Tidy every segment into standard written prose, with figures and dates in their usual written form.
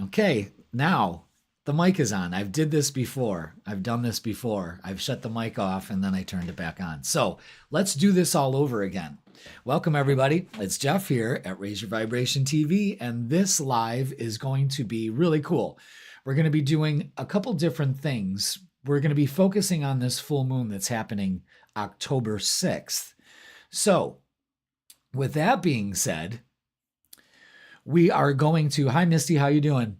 Okay, now the mic is on. I've did this before. I've done this before. I've shut the mic off and then I turned it back on. So let's do this all over again. Welcome everybody. It's Jeff here at Raise Your Vibration TV, and this live is going to be really cool. We're going to be doing a couple different things. We're going to be focusing on this full moon that's happening October 6th. So with that being said, we are going to, hi Misty, how you doing?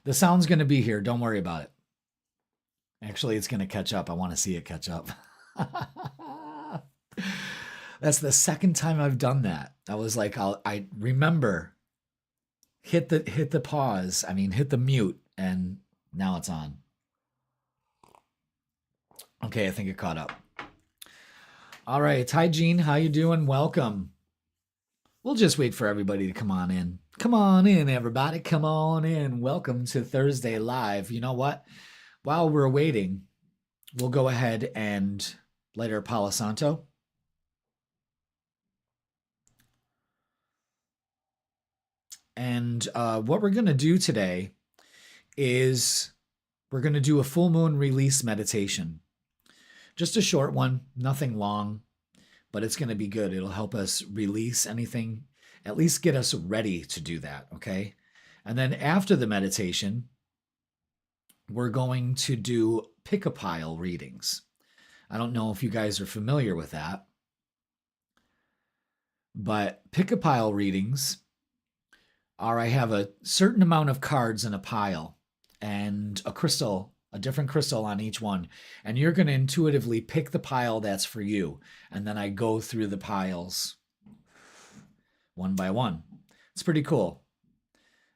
The sound's going to be here. Don't worry about it. Actually, it's going to catch up. I want to see it catch up. That's the second time I've done that. I was like, I remember, hit the pause. I mean, hit the mute, and now it's on. Okay, I think it caught up. All right. Hi, Jean. How you doing? Welcome. We'll just wait for everybody to come on in. Come on in, everybody. Come on in. Welcome to Thursday Live. You know what? While we're waiting, we'll go ahead and light our Palo Santo. And what we're going to do today is we're going to do a full moon release meditation. Just a short one, nothing long, but it's going to be good. It'll help us release anything, at least get us ready to do that, okay? And then after the meditation, we're going to do pick-a-pile readings. I don't know if you guys are familiar with that, but pick-a-pile readings are, I have a certain amount of cards in a pile and a crystal, a different crystal on each one, and you're going to intuitively pick the pile that's for you. And then I go through the piles one by one. It's pretty cool.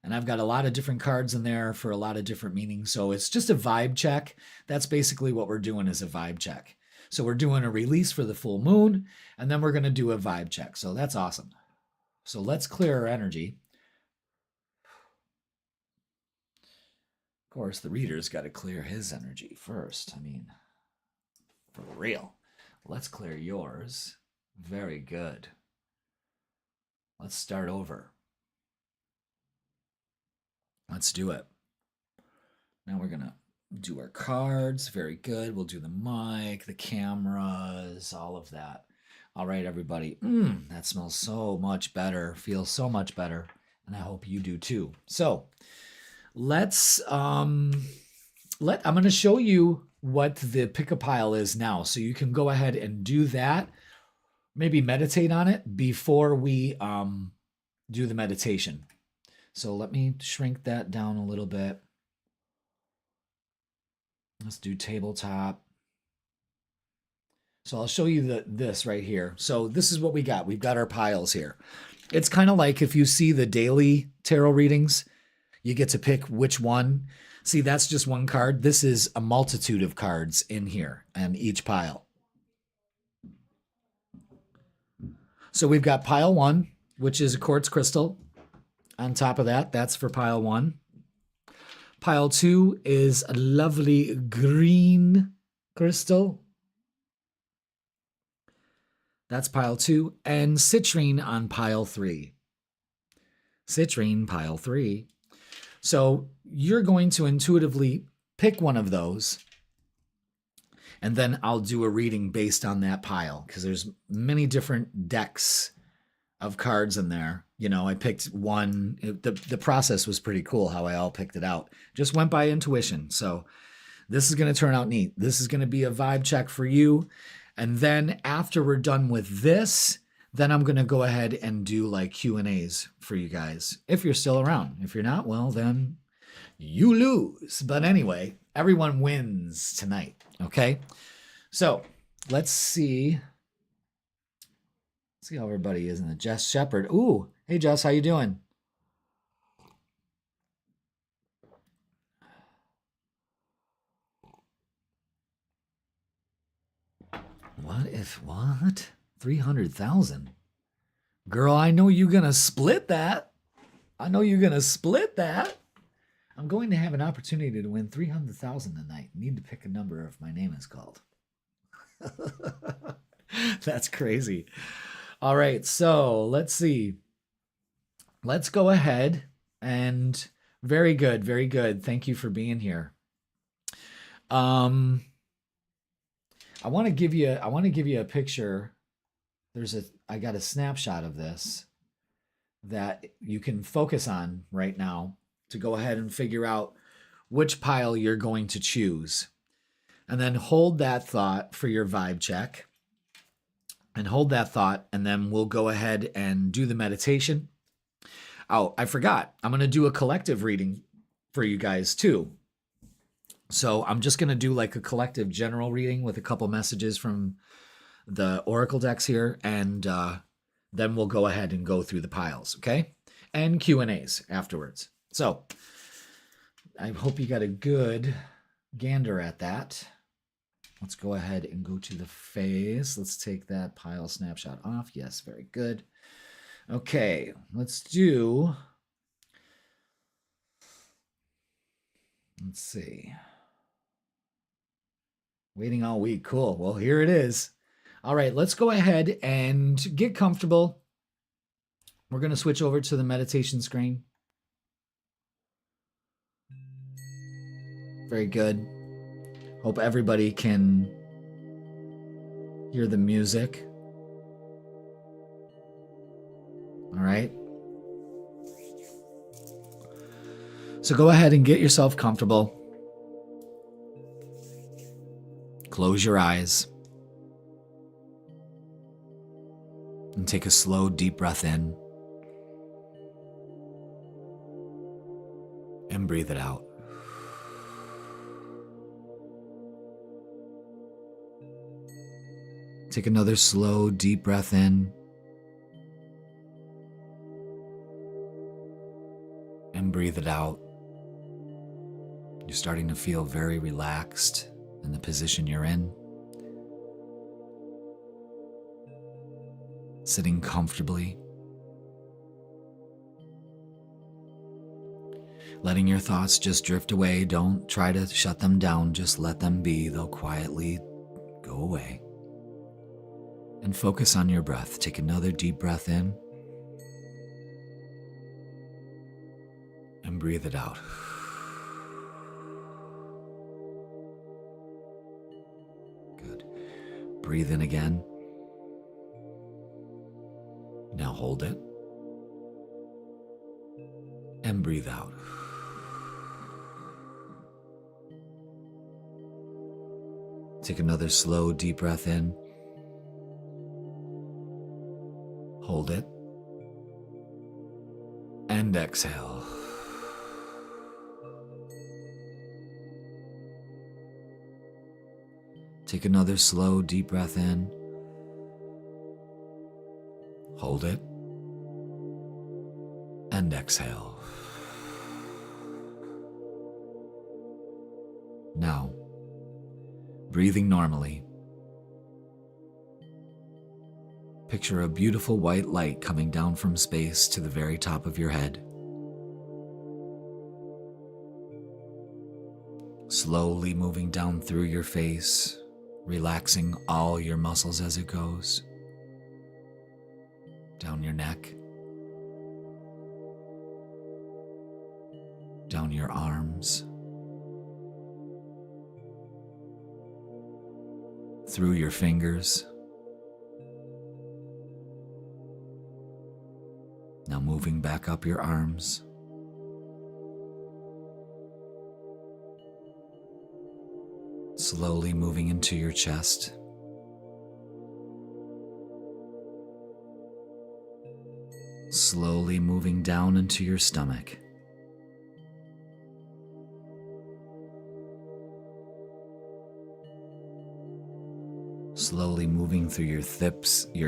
And I've got a lot of different cards in there for a lot of different meanings. So it's just a vibe check. That's basically what we're doing, is a vibe check. So we're doing a release for the full moon, and then we're going to do a vibe check. So that's awesome. So let's clear our energy. Of course, the reader's got to clear his energy first. I mean, for real. Let's clear yours. Very good. Let's start over. Let's do it. Now we're going to do our cards. Very good. We'll do the mic, the cameras, all of that. All right, everybody. That smells so much better. Feels so much better. And I hope you do too. So let's, I'm going to show you what the pick-a-pile is now. So you can go ahead and do that. Maybe meditate on it before we do the meditation. So let me shrink that down a little bit. Let's do tabletop. So I'll show you this right here. So this is what we got. We've got our piles here. It's kind of like if you see the daily tarot readings, you get to pick which one. See, that's just one card. This is a multitude of cards in here and each pile. So we've got pile 1, which is a quartz crystal. On top of that, that's for pile 1. Pile 2 is a lovely green crystal. That's pile 2. And citrine on pile 3. Citrine, pile 3. So you're going to intuitively pick one of those, and then I'll do a reading based on that pile, because there's many different decks of cards in there. You know, I picked one. The process was pretty cool how I all picked it out. Just went by intuition. So this is going to turn out neat. This is going to be a vibe check for you. And then after we're done with this, then I'm going to go ahead and do like Q&As for you guys. If you're still around. If you're not, well, then you lose. But anyway, everyone wins tonight. Okay. So let's see. See how everybody is in the Jess Shepherd. Ooh, hey Jess, how you doing? What? 300,000? Girl, I know you're gonna split that. I'm going to have an opportunity to win 300,000 tonight. Need to pick a number if my name is called. That's crazy. All right, so let's see. Let's go ahead and Very good. Very good. Thank you for being here. Um, I want to give you a picture. I got a snapshot of this that you can focus on right now to go ahead and figure out which pile you're going to choose. And then hold that thought for your vibe check. And hold that thought, and then we'll go ahead and do the meditation. Oh, I forgot. I'm going to do a collective reading for you guys too. So I'm just going to do like a collective general reading with a couple messages from the oracle decks here, and then we'll go ahead and go through the piles, okay? And Q&As afterwards. So I hope you got a good gander at that. Let's go ahead and go to the phase. Let's take that pile snapshot off. Yes, very good. Okay, let's see. Waiting all week. Cool. Well, here it is. All right, let's go ahead and get comfortable. We're going to switch over to the meditation screen. Very good. Hope everybody can hear the music. All right. So go ahead and get yourself comfortable. Close your eyes. And take a slow, deep breath in. And breathe it out. Take another slow, deep breath in. And breathe it out. You're starting to feel very relaxed in the position you're in. Sitting comfortably. Letting your thoughts just drift away. Don't try to shut them down. Just let them be. They'll quietly go away. And focus on your breath. Take another deep breath in. And breathe it out. Good. Breathe in again. Now hold it. And breathe out. Take another slow, deep breath in. Hold it. And exhale. Take another slow, deep breath in. Hold it. And exhale. Now, breathing normally, picture a beautiful white light coming down from space to the very top of your head. Slowly moving down through your face, relaxing all your muscles as it goes. Down your neck. Down your arms. Through your fingers. Now moving back up your arms. Slowly moving into your chest. Slowly moving down into your stomach. Slowly moving through your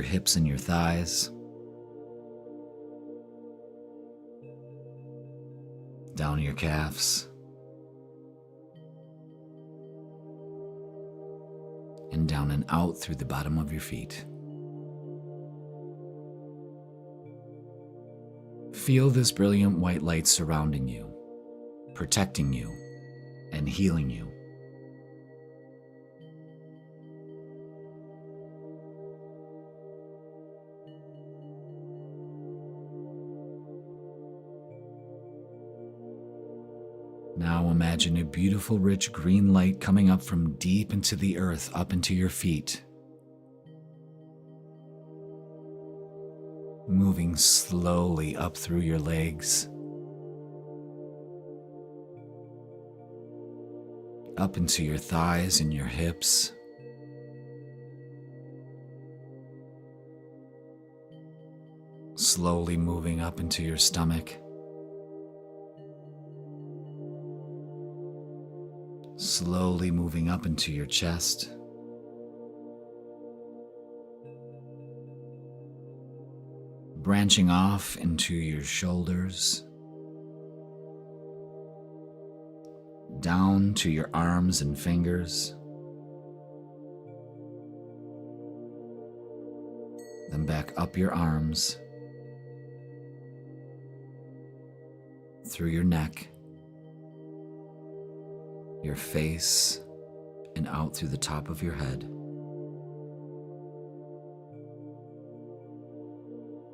hips and your thighs. Down your calves. And down and out through the bottom of your feet. Feel this brilliant white light surrounding you, protecting you, and healing you. Now imagine a beautiful, rich green light coming up from deep into the earth, up into your feet. Moving slowly up through your legs, up into your thighs and your hips, slowly moving up into your stomach, slowly moving up into your chest, branching off into your shoulders, down to your arms and fingers, then back up your arms, through your neck, your face, and out through the top of your head.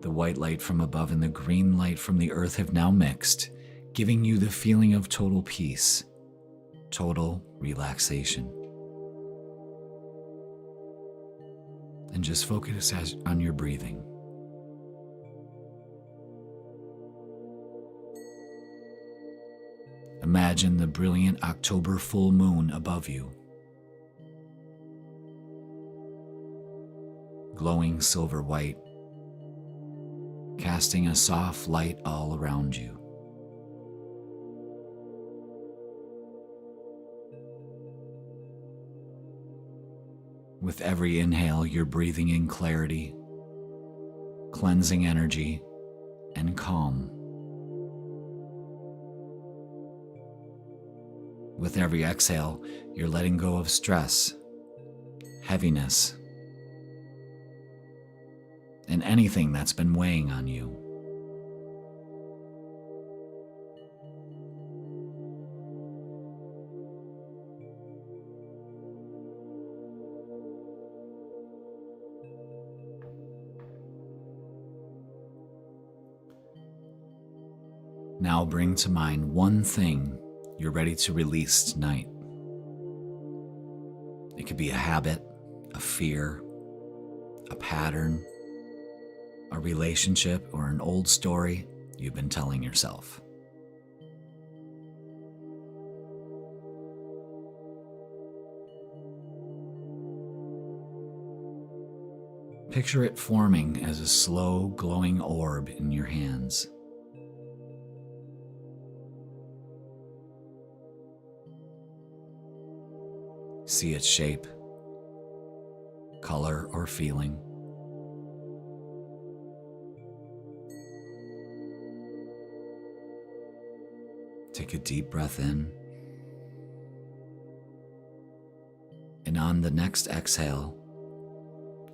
The white light from above and the green light from the earth have now mixed, giving you the feeling of total peace, total relaxation. And just focus on your breathing. Imagine the brilliant October full moon above you, glowing silver white, casting a soft light all around you. With every inhale, you're breathing in clarity, cleansing energy, and calm. With every exhale, you're letting go of stress, heaviness, and anything that's been weighing on you. Now bring to mind one thing you're ready to release tonight. It could be a habit, a fear, a pattern, a relationship, or an old story you've been telling yourself. Picture it forming as a slow, glowing orb in your hands. See its shape, color, or feeling. Take a deep breath in, and on the next exhale,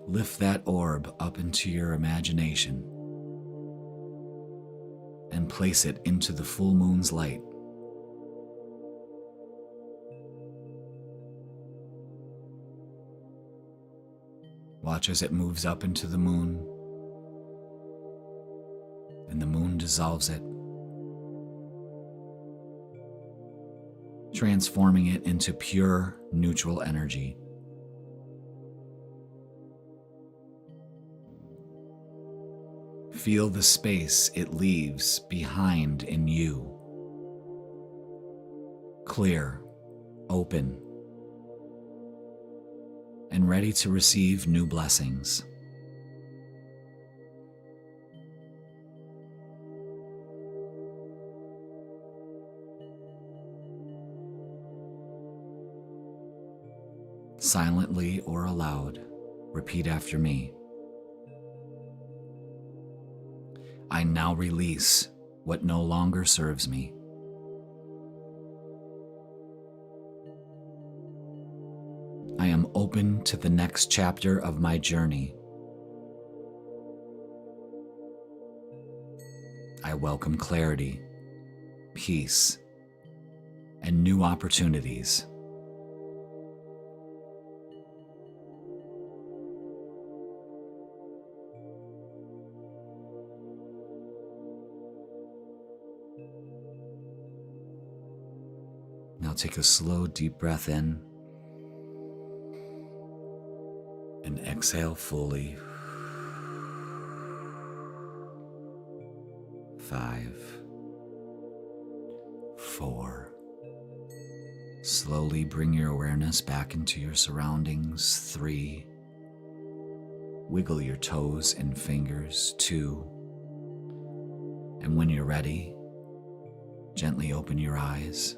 lift that orb up into your imagination and place it into the full moon's light. Watch as it moves up into the moon, and the moon dissolves it, transforming it into pure, neutral energy. Feel the space it leaves behind in you. Clear, open, and ready to receive new blessings. Silently or aloud, repeat after me. I now release what no longer serves me. I am open to the next chapter of my journey. I welcome clarity, peace, and new opportunities. Now take a slow, deep breath in and exhale fully. 5, 4. Slowly bring your awareness back into your surroundings. 3. Wiggle your toes and fingers. 2. And when you're ready, gently open your eyes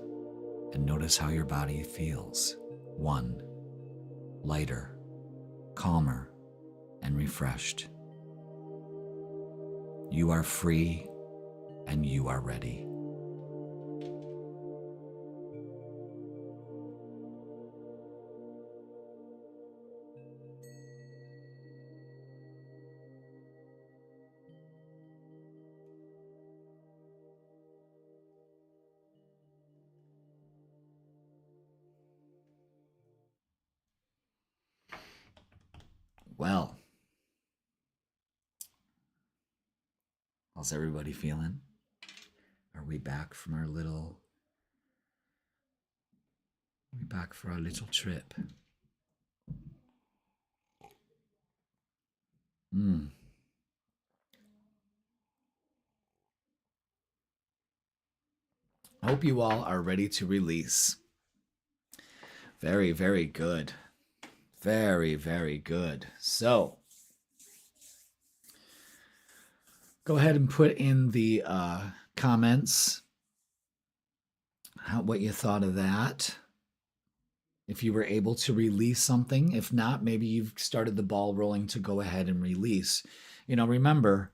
and notice how your body feels. 1. Lighter, calmer, and refreshed. You are free and you are ready. Well, how's everybody feeling? Are we back from our little... We're back for our little trip. I hope you all are ready to release. Very, very good. Very, very good. So, go ahead and put in the comments what you thought of that. If you were able to release something. If not, maybe you've started the ball rolling to go ahead and release. Remember,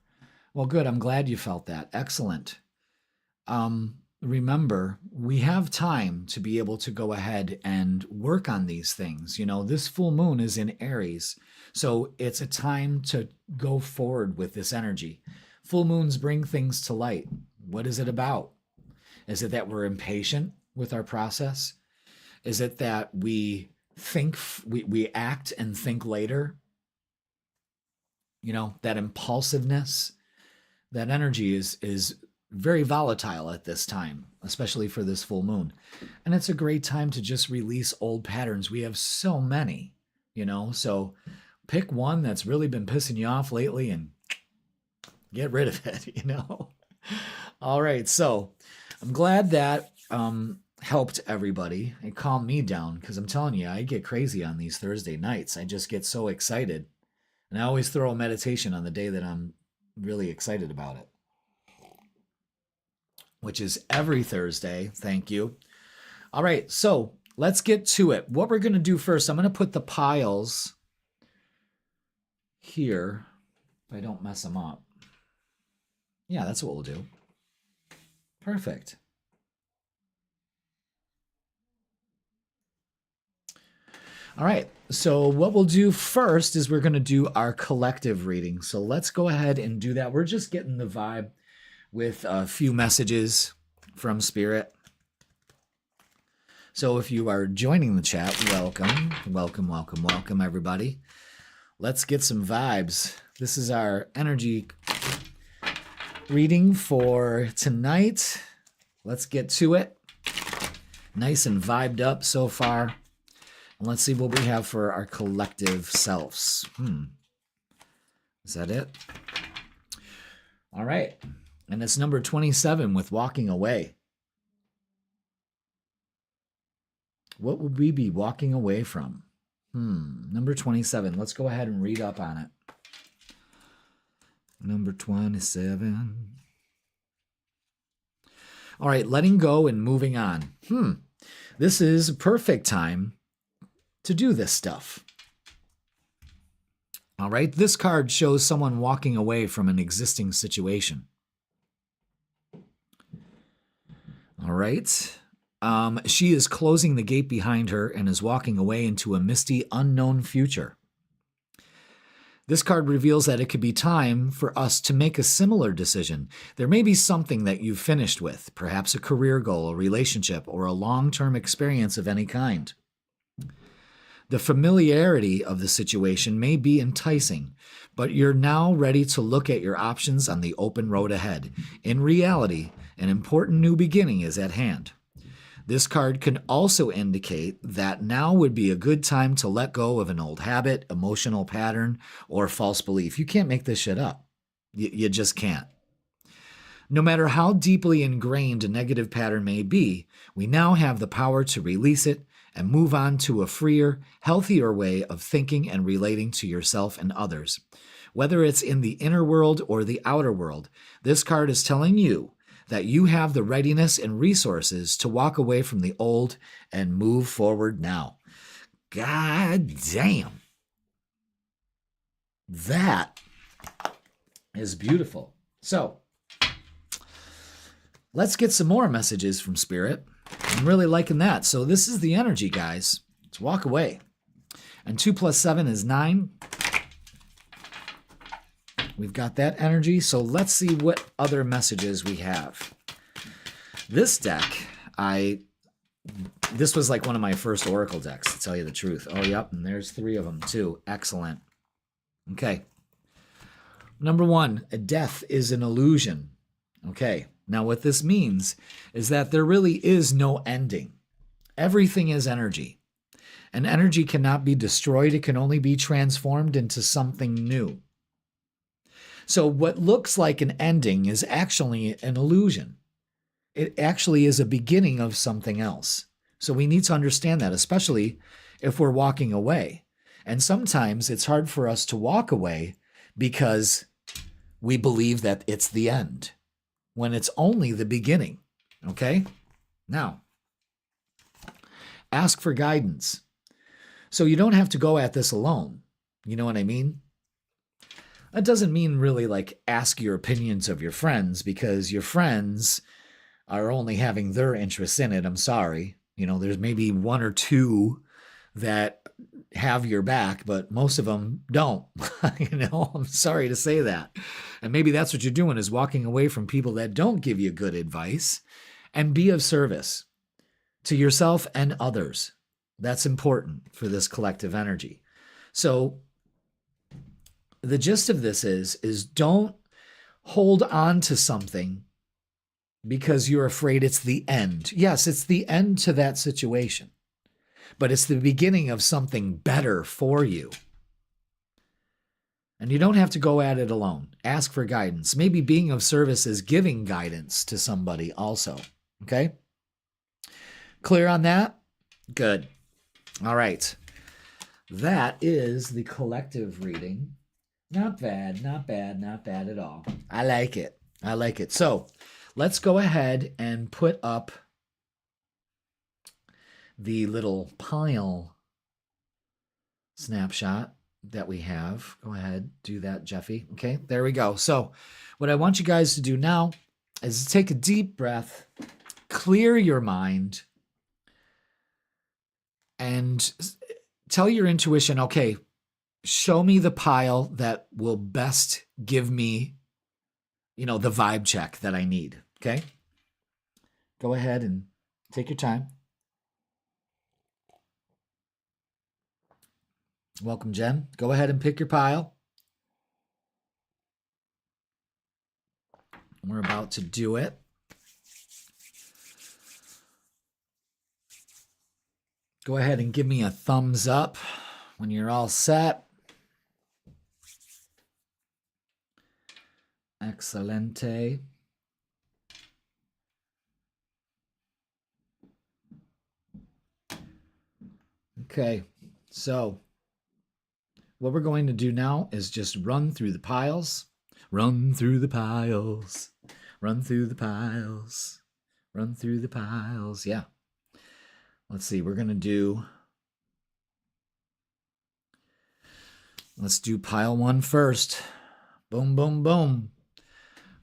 well, good. I'm glad you felt that. Excellent. Remember, we have time to be able to go ahead and work on these things. This full moon is in Aries, so it's a time to go forward with this energy. Full moons bring things to light. What is it about? Is it that we're impatient with our process? Is it that we think, we act and think later? That impulsiveness, that energy is very volatile at this time, especially for this full moon. And it's a great time to just release old patterns. We have so many, so pick one that's really been pissing you off lately and get rid of it, All right, so I'm glad that helped everybody and calmed me down, because I'm telling you, I get crazy on these Thursday nights. I just get so excited. And I always throw a meditation on the day that I'm really excited about it, which is every Thursday. Thank you. All right, so let's get to it. What we're going to do first, I'm going to put the piles here if I don't mess them up. Yeah, that's what we'll do. Perfect. All right, so what we'll do first is we're going to do our collective reading. So let's go ahead and do that. We're just getting the vibe with a few messages from Spirit. So if you are joining the chat, welcome, welcome, welcome, welcome, everybody. Let's get some vibes. This is our energy reading for tonight. Let's get to it. Nice and vibed up so far. And let's see what we have for our collective selves. Is that it? All right. And it's number 27 with walking away. What would we be walking away from? Number 27. Let's go ahead and read up on it. Number 27. All right, letting go and moving on. This is a perfect time to do this stuff. All right, this card shows someone walking away from an existing situation. All right. She is closing the gate behind her and is walking away into a misty, unknown future. This card reveals that it could be time for us to make a similar decision. There may be something that you've finished with, perhaps a career goal, a relationship, or a long-term experience of any kind. The familiarity of the situation may be enticing, but you're now ready to look at your options on the open road ahead. In reality, an important new beginning is at hand. This card can also indicate that now would be a good time to let go of an old habit, emotional pattern, or false belief. You can't make this shit up. You just can't. No matter how deeply ingrained a negative pattern may be, we now have the power to release it and move on to a freer, healthier way of thinking and relating to yourself and others. Whether it's in the inner world or the outer world, this card is telling you that you have the readiness and resources to walk away from the old and move forward now. God damn. That is beautiful. So, let's get some more messages from Spirit. I'm really liking that. So this is the energy, guys. Let's walk away. And 2 + 7 is 9. We've got that energy. So let's see what other messages we have. This deck, this was like one of my first Oracle decks, to tell you the truth. Oh, yep, and there's 3 of them too. Excellent. Okay. Number 1, a death is an illusion. Okay. Now, what this means is that there really is no ending. Everything is energy. And energy cannot be destroyed. It can only be transformed into something new. So what looks like an ending is actually an illusion. It actually is a beginning of something else. So we need to understand that, especially if we're walking away. And sometimes it's hard for us to walk away because we believe that it's the end, when it's only the beginning, okay? Now, ask for guidance. So you don't have to go at this alone. You know what I mean? That doesn't mean really like ask your opinions of your friends, because your friends are only having their interests in it. I'm sorry. You know, there's maybe 1 or 2 that have your back, but most of them don't. You know, I'm sorry to say that. And maybe that's what you're doing, is walking away from people that don't give you good advice, and be of service to yourself and others. That's important for this collective energy. So the gist of this is don't hold on to something because you're afraid it's the end. Yes, it's the end to that situation, but it's the beginning of something better for you. And you don't have to go at it alone. Ask for guidance. Maybe being of service is giving guidance to somebody also. Okay? Clear on that? Good. All right. That is the collective reading. Not bad, not bad, not bad at all. I like it. I like it. So let's go ahead and put up the little pile snapshot that we have. Go ahead, do that, Jeffy. Okay, there we go. So what I want you guys to do now is take a deep breath, clear your mind, and tell your intuition, okay, show me the pile that will best give me, the vibe check that I need, okay? Go ahead and take your time. Welcome, Jen. Go ahead and pick your pile. We're about to do it. Go ahead and give me a thumbs up when you're all set. Excelente. Okay, so what we're going to do now is just run through the piles. Run through the piles. Run through the piles. Run through the piles. Yeah. Let's see. Let's do pile 1 first. Boom, boom, boom.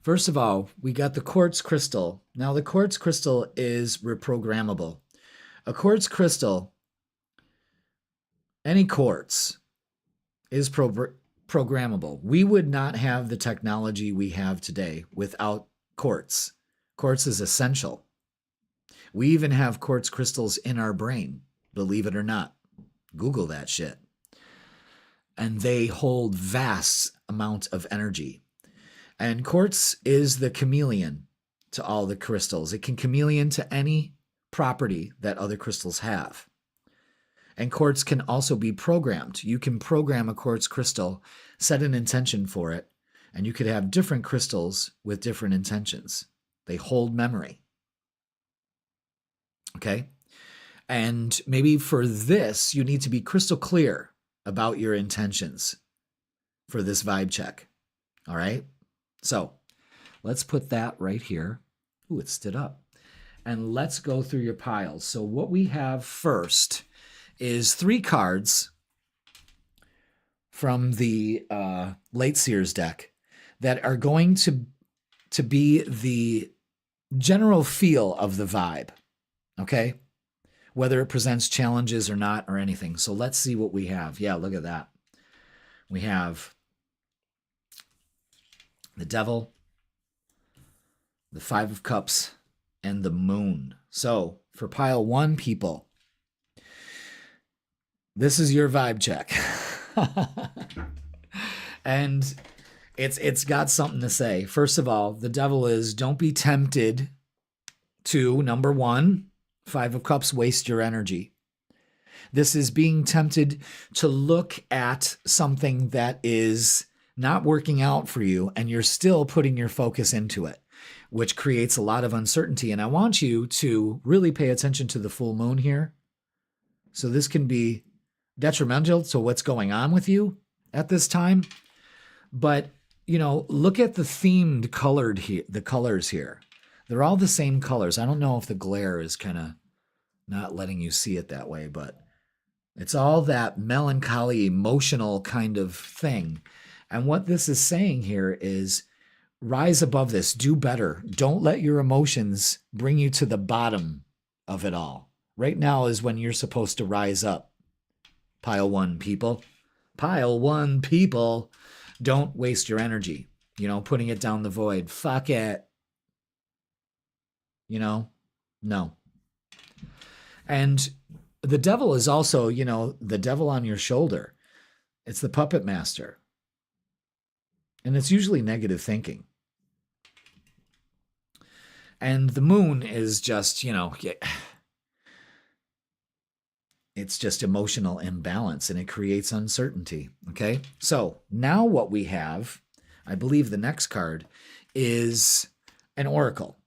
First of all, we got the quartz crystal. Now, the quartz crystal is reprogrammable. A quartz crystal, any quartz, is programmable. We would not have the technology we have today without quartz. Quartz is essential. We even have quartz crystals in our brain, believe it or not. Google that shit. And they hold vast amount of energy. And quartz is the chameleon to all the crystals. It can chameleon to any property that other crystals have. And quartz can also be programmed. You can program a quartz crystal, set an intention for it, and you could have different crystals with different intentions. They hold memory. Okay? And maybe for this, you need to be crystal clear about your intentions for this vibe check. All right? So let's put that right here. Ooh, it stood up. And let's go through your piles. So what we have first is 3 cards from the Late Seers deck that are going to be the general feel of the vibe, okay? Whether it presents challenges or not or anything. So let's see what we have. Yeah, look at that. We have the Devil, the 5 of Cups, and the Moon. So for pile 1, people, this is your vibe check. And it's got something to say. First of all, the Devil is, don't be tempted to, number 1, 5 of Cups, waste your energy. This is being tempted to look at something that is not working out for you, and you're still putting your focus into it, which creates a lot of uncertainty. And I want you to really pay attention to the full moon here. So this can be detrimental to what's going on with you at this time. But, you know, look at the themed colored here, the colors here. They're all the same colors. I don't know if the glare is kind of not letting you see it that way, but it's all that melancholy, emotional kind of thing. And what this is saying here is rise above this, do better. Don't let your emotions bring you to the bottom of it all. Right now is when you're supposed to rise up. Pile 1, people. Pile 1, people. Don't waste your energy, you know, putting it down the void. Fuck it. You know, no. And the Devil is also, you know, the devil on your shoulder. It's the puppet master. And it's usually negative thinking. And the Moon is just, you know, it's just emotional imbalance, and it creates uncertainty, okay? So now what we have, I believe the next card, is an oracle.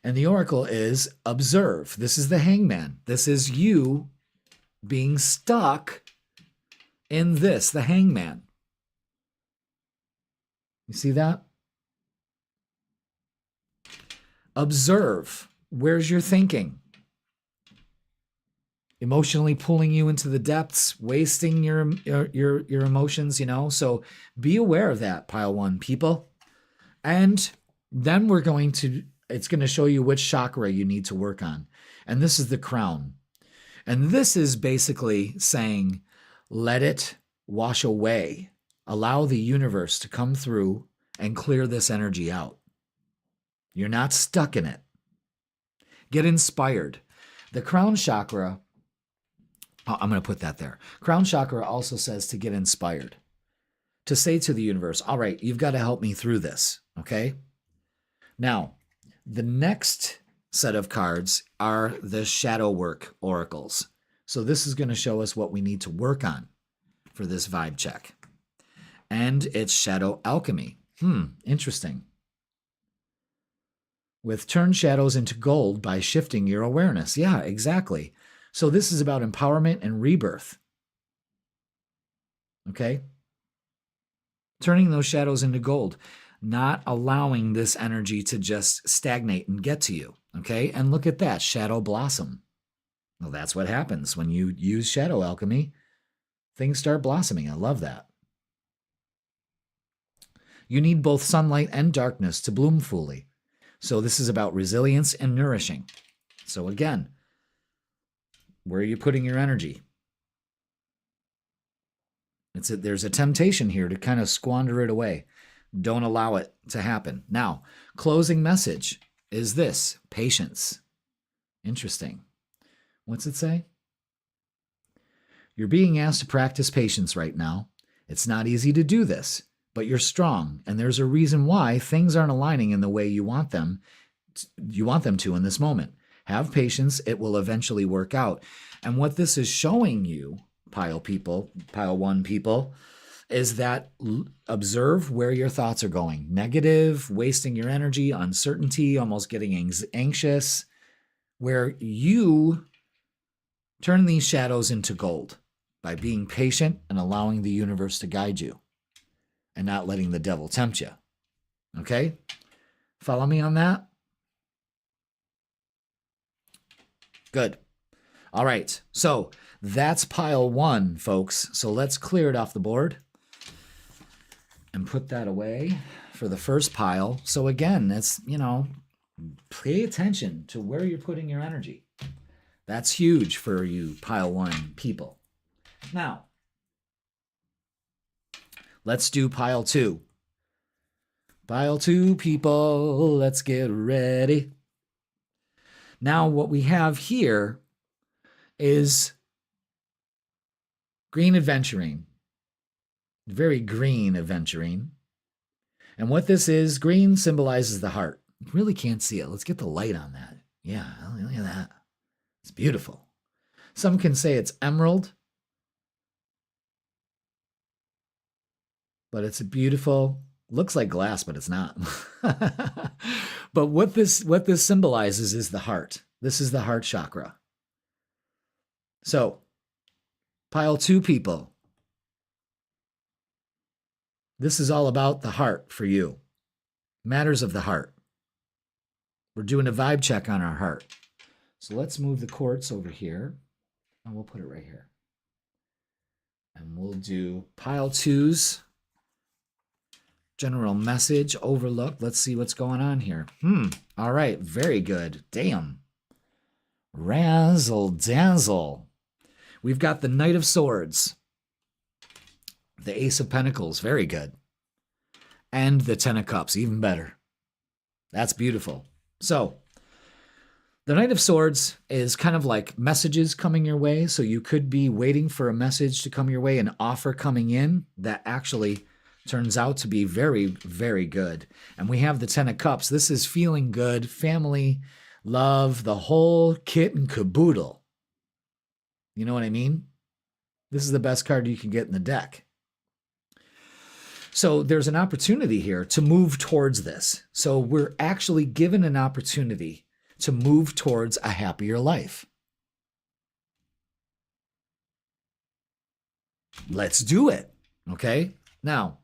And the oracle is observe. This is the Hangman. This is you being stuck in this, the Hangman. You see that? Observe. Where's your thinking? Emotionally pulling you into the depths, wasting your emotions, you know? So be aware of that, pile 1, people. And then we're going to, it's going to show you which chakra you need to work on. And this is the crown. And this is basically saying, let it wash away. Allow the universe to come through and clear this energy out. You're not stuck in it. Get inspired. The crown chakra, I'm going to put that there. Crown chakra also says to get inspired. To say to the universe, all right, you've got to help me through this, okay? Now, the next set of cards are the shadow work oracles. So this is going to show us what we need to work on for this vibe check. And it's shadow alchemy. Interesting. With turn shadows into gold by shifting your awareness. Yeah, exactly. So this is about empowerment and rebirth. Okay? Turning those shadows into gold. Not allowing this energy to just stagnate and get to you. Okay? And look at that, shadow blossom. Well, that's what happens when you use shadow alchemy. Things start blossoming. I love that. You need both sunlight and darkness to bloom fully. So this is about resilience and nourishing. So again, where are you putting your energy? There's a temptation here to kind of squander it away. Don't allow it to happen. Now, closing message is this: patience. Interesting. What's it say? You're being asked to practice patience right now. It's not easy to do this, but you're strong, and there's a reason why things aren't aligning in the way you want them to in this moment. Have patience. It will eventually work out. And what this is showing you, pile one people, is that observe where your thoughts are going. Negative, wasting your energy, uncertainty, almost getting anxious, where you turn these shadows into gold by being patient and allowing the universe to guide you and not letting the devil tempt you. Okay? Follow me on that? Good. All right. So that's pile one, folks. So let's clear it off the board and put that away for the first pile. So again, it's, pay attention to where you're putting your energy. That's huge for you pile one people. Now, let's do pile two. Pile two people, let's get ready. Now what we have here is green adventuring. Very green adventuring. And what this is, green symbolizes the heart. You really can't see it. Let's get the light on that. Yeah, look at that. It's beautiful. Some can say it's emerald, but it's beautiful. Looks like glass, but it's not. But what this symbolizes is the heart. This is the heart chakra. So, pile two people. This is all about the heart for you. Matters of the heart. We're doing a vibe check on our heart. So let's move the quartz over here, and we'll put it right here. And we'll do pile twos. General message, overlook. Let's see what's going on here. All right, very good. Damn. Razzle dazzle. We've got the Knight of Swords. The Ace of Pentacles, very good. And the Ten of Cups, even better. That's beautiful. So, the Knight of Swords is kind of like messages coming your way. So you could be waiting for a message to come your way, an offer coming in that actually turns out to be very, very good. And we have the Ten of Cups. This is feeling good, family, love, the whole kit and caboodle. You know what I mean? This is the best card you can get in the deck. So there's an opportunity here to move towards this. So we're actually given an opportunity to move towards a happier life. Let's do it. Okay? Now,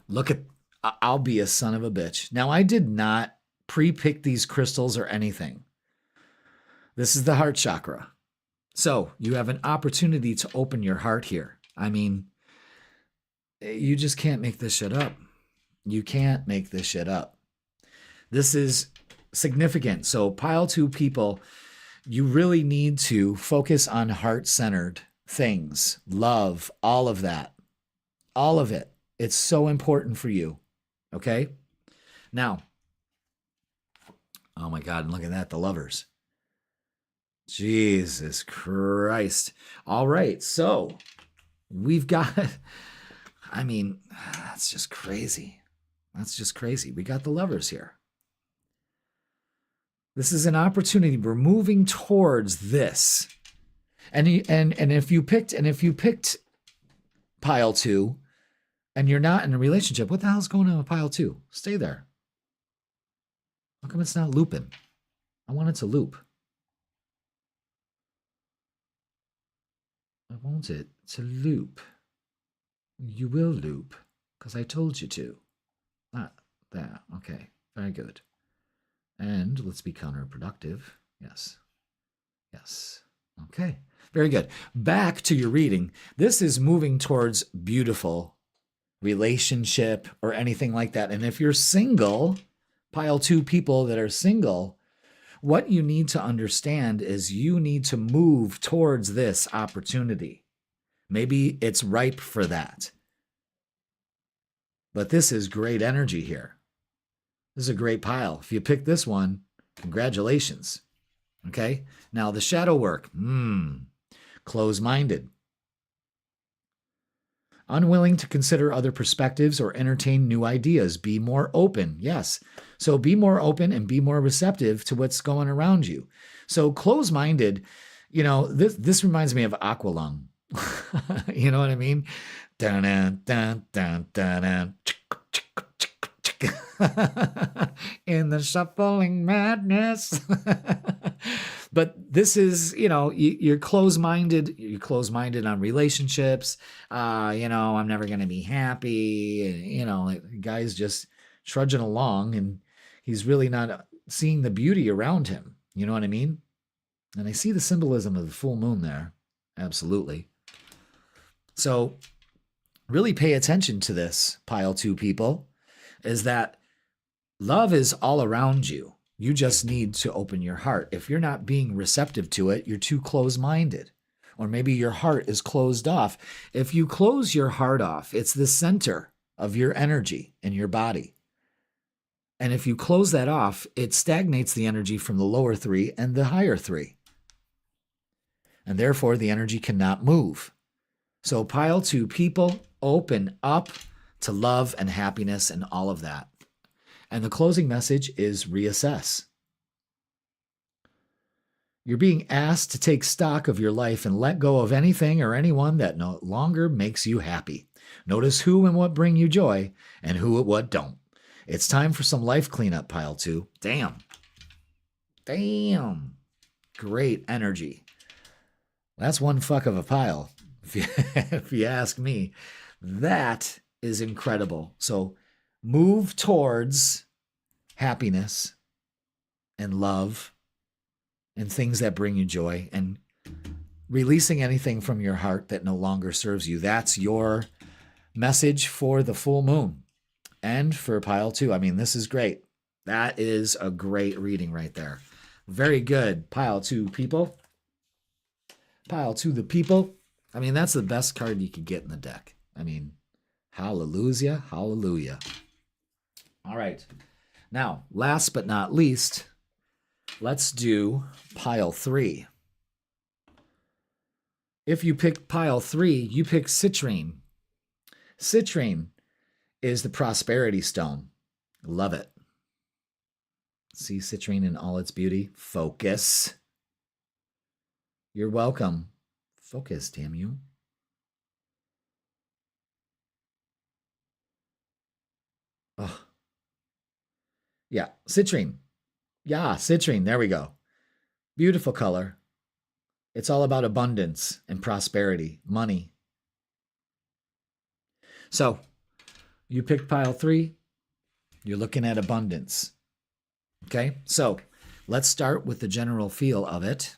look at, I'll be a son of a bitch. Now, I did not pre-pick these crystals or anything. This is the heart chakra. So you have an opportunity to open your heart here. I mean, you just can't make this shit up. You can't make this shit up. This is significant. So pile two people, you really need to focus on heart-centered things, love, all of that, all of it. It's so important for you. Okay? Now, oh my God, look at that, the lovers. Jesus Christ. All right, so we've got, I mean, that's just crazy. That's just crazy. We got the lovers here. This is an opportunity. We're moving towards this. And if you picked pile two and you're not in a relationship, what the hell's going on with pile two? Stay there. How come it's not looping? I want it to loop. I want it to loop. You will loop, because I told you to. There. Okay, very good. And let's be counterproductive. Yes. Yes. Okay, very good. Back to your reading. This is moving towards beautiful relationship or anything like that. And if you're single, pile two people that are single, what you need to understand is you need to move towards this opportunity. Maybe it's ripe for that. But this is great energy here. This is a great pile. If you pick this one, congratulations. Okay? Now the shadow work. Close-minded. Unwilling to consider other perspectives or entertain new ideas. Be more open. Yes. So be more open and be more receptive to what's going around you. So close-minded, this reminds me of Aqualung. You know what I mean? Dun, dun, dun, dun, dun, dun. In the shuffling madness. But this is, you're close-minded. You're close-minded on relationships. I'm never going to be happy. The guy's just trudging along and he's really not seeing the beauty around him. You know what I mean? And I see the symbolism of the full moon there. Absolutely. So really pay attention to this, pile 2 people, is that love is all around you. You just need to open your heart. If you're not being receptive to it, you're too close-minded. Or maybe your heart is closed off. If you close your heart off, it's the center of your energy in your body. And if you close that off, it stagnates the energy from the lower 3 and the higher 3. And therefore, the energy cannot move. So pile 2 people, open up to love and happiness and all of that. And the closing message is reassess. You're being asked to take stock of your life and let go of anything or anyone that no longer makes you happy. Notice who and what bring you joy and who and what don't. It's time for some life cleanup, pile 2. Damn. Great energy. That's one fuck of a pile, if you ask me. That is incredible. So move towards happiness and love and things that bring you joy and releasing anything from your heart that no longer serves you. That's your message for the full moon and for pile 2. I mean, this is great. That is a great reading right there. Very good, pile 2 people. Pile 2 the people. I mean, that's the best card you could get in the deck. I mean, hallelujah, hallelujah. All right. Now, last but not least, let's do pile 3. If you pick pile 3, you pick citrine. Citrine is the prosperity stone. Love it. See citrine in all its beauty. Focus. You're welcome. Focus, damn you. Oh. Yeah, citrine. Yeah, citrine. There we go. Beautiful color. It's all about abundance and prosperity, money. So, you picked pile 3. You're looking at abundance. Okay, so let's start with the general feel of it.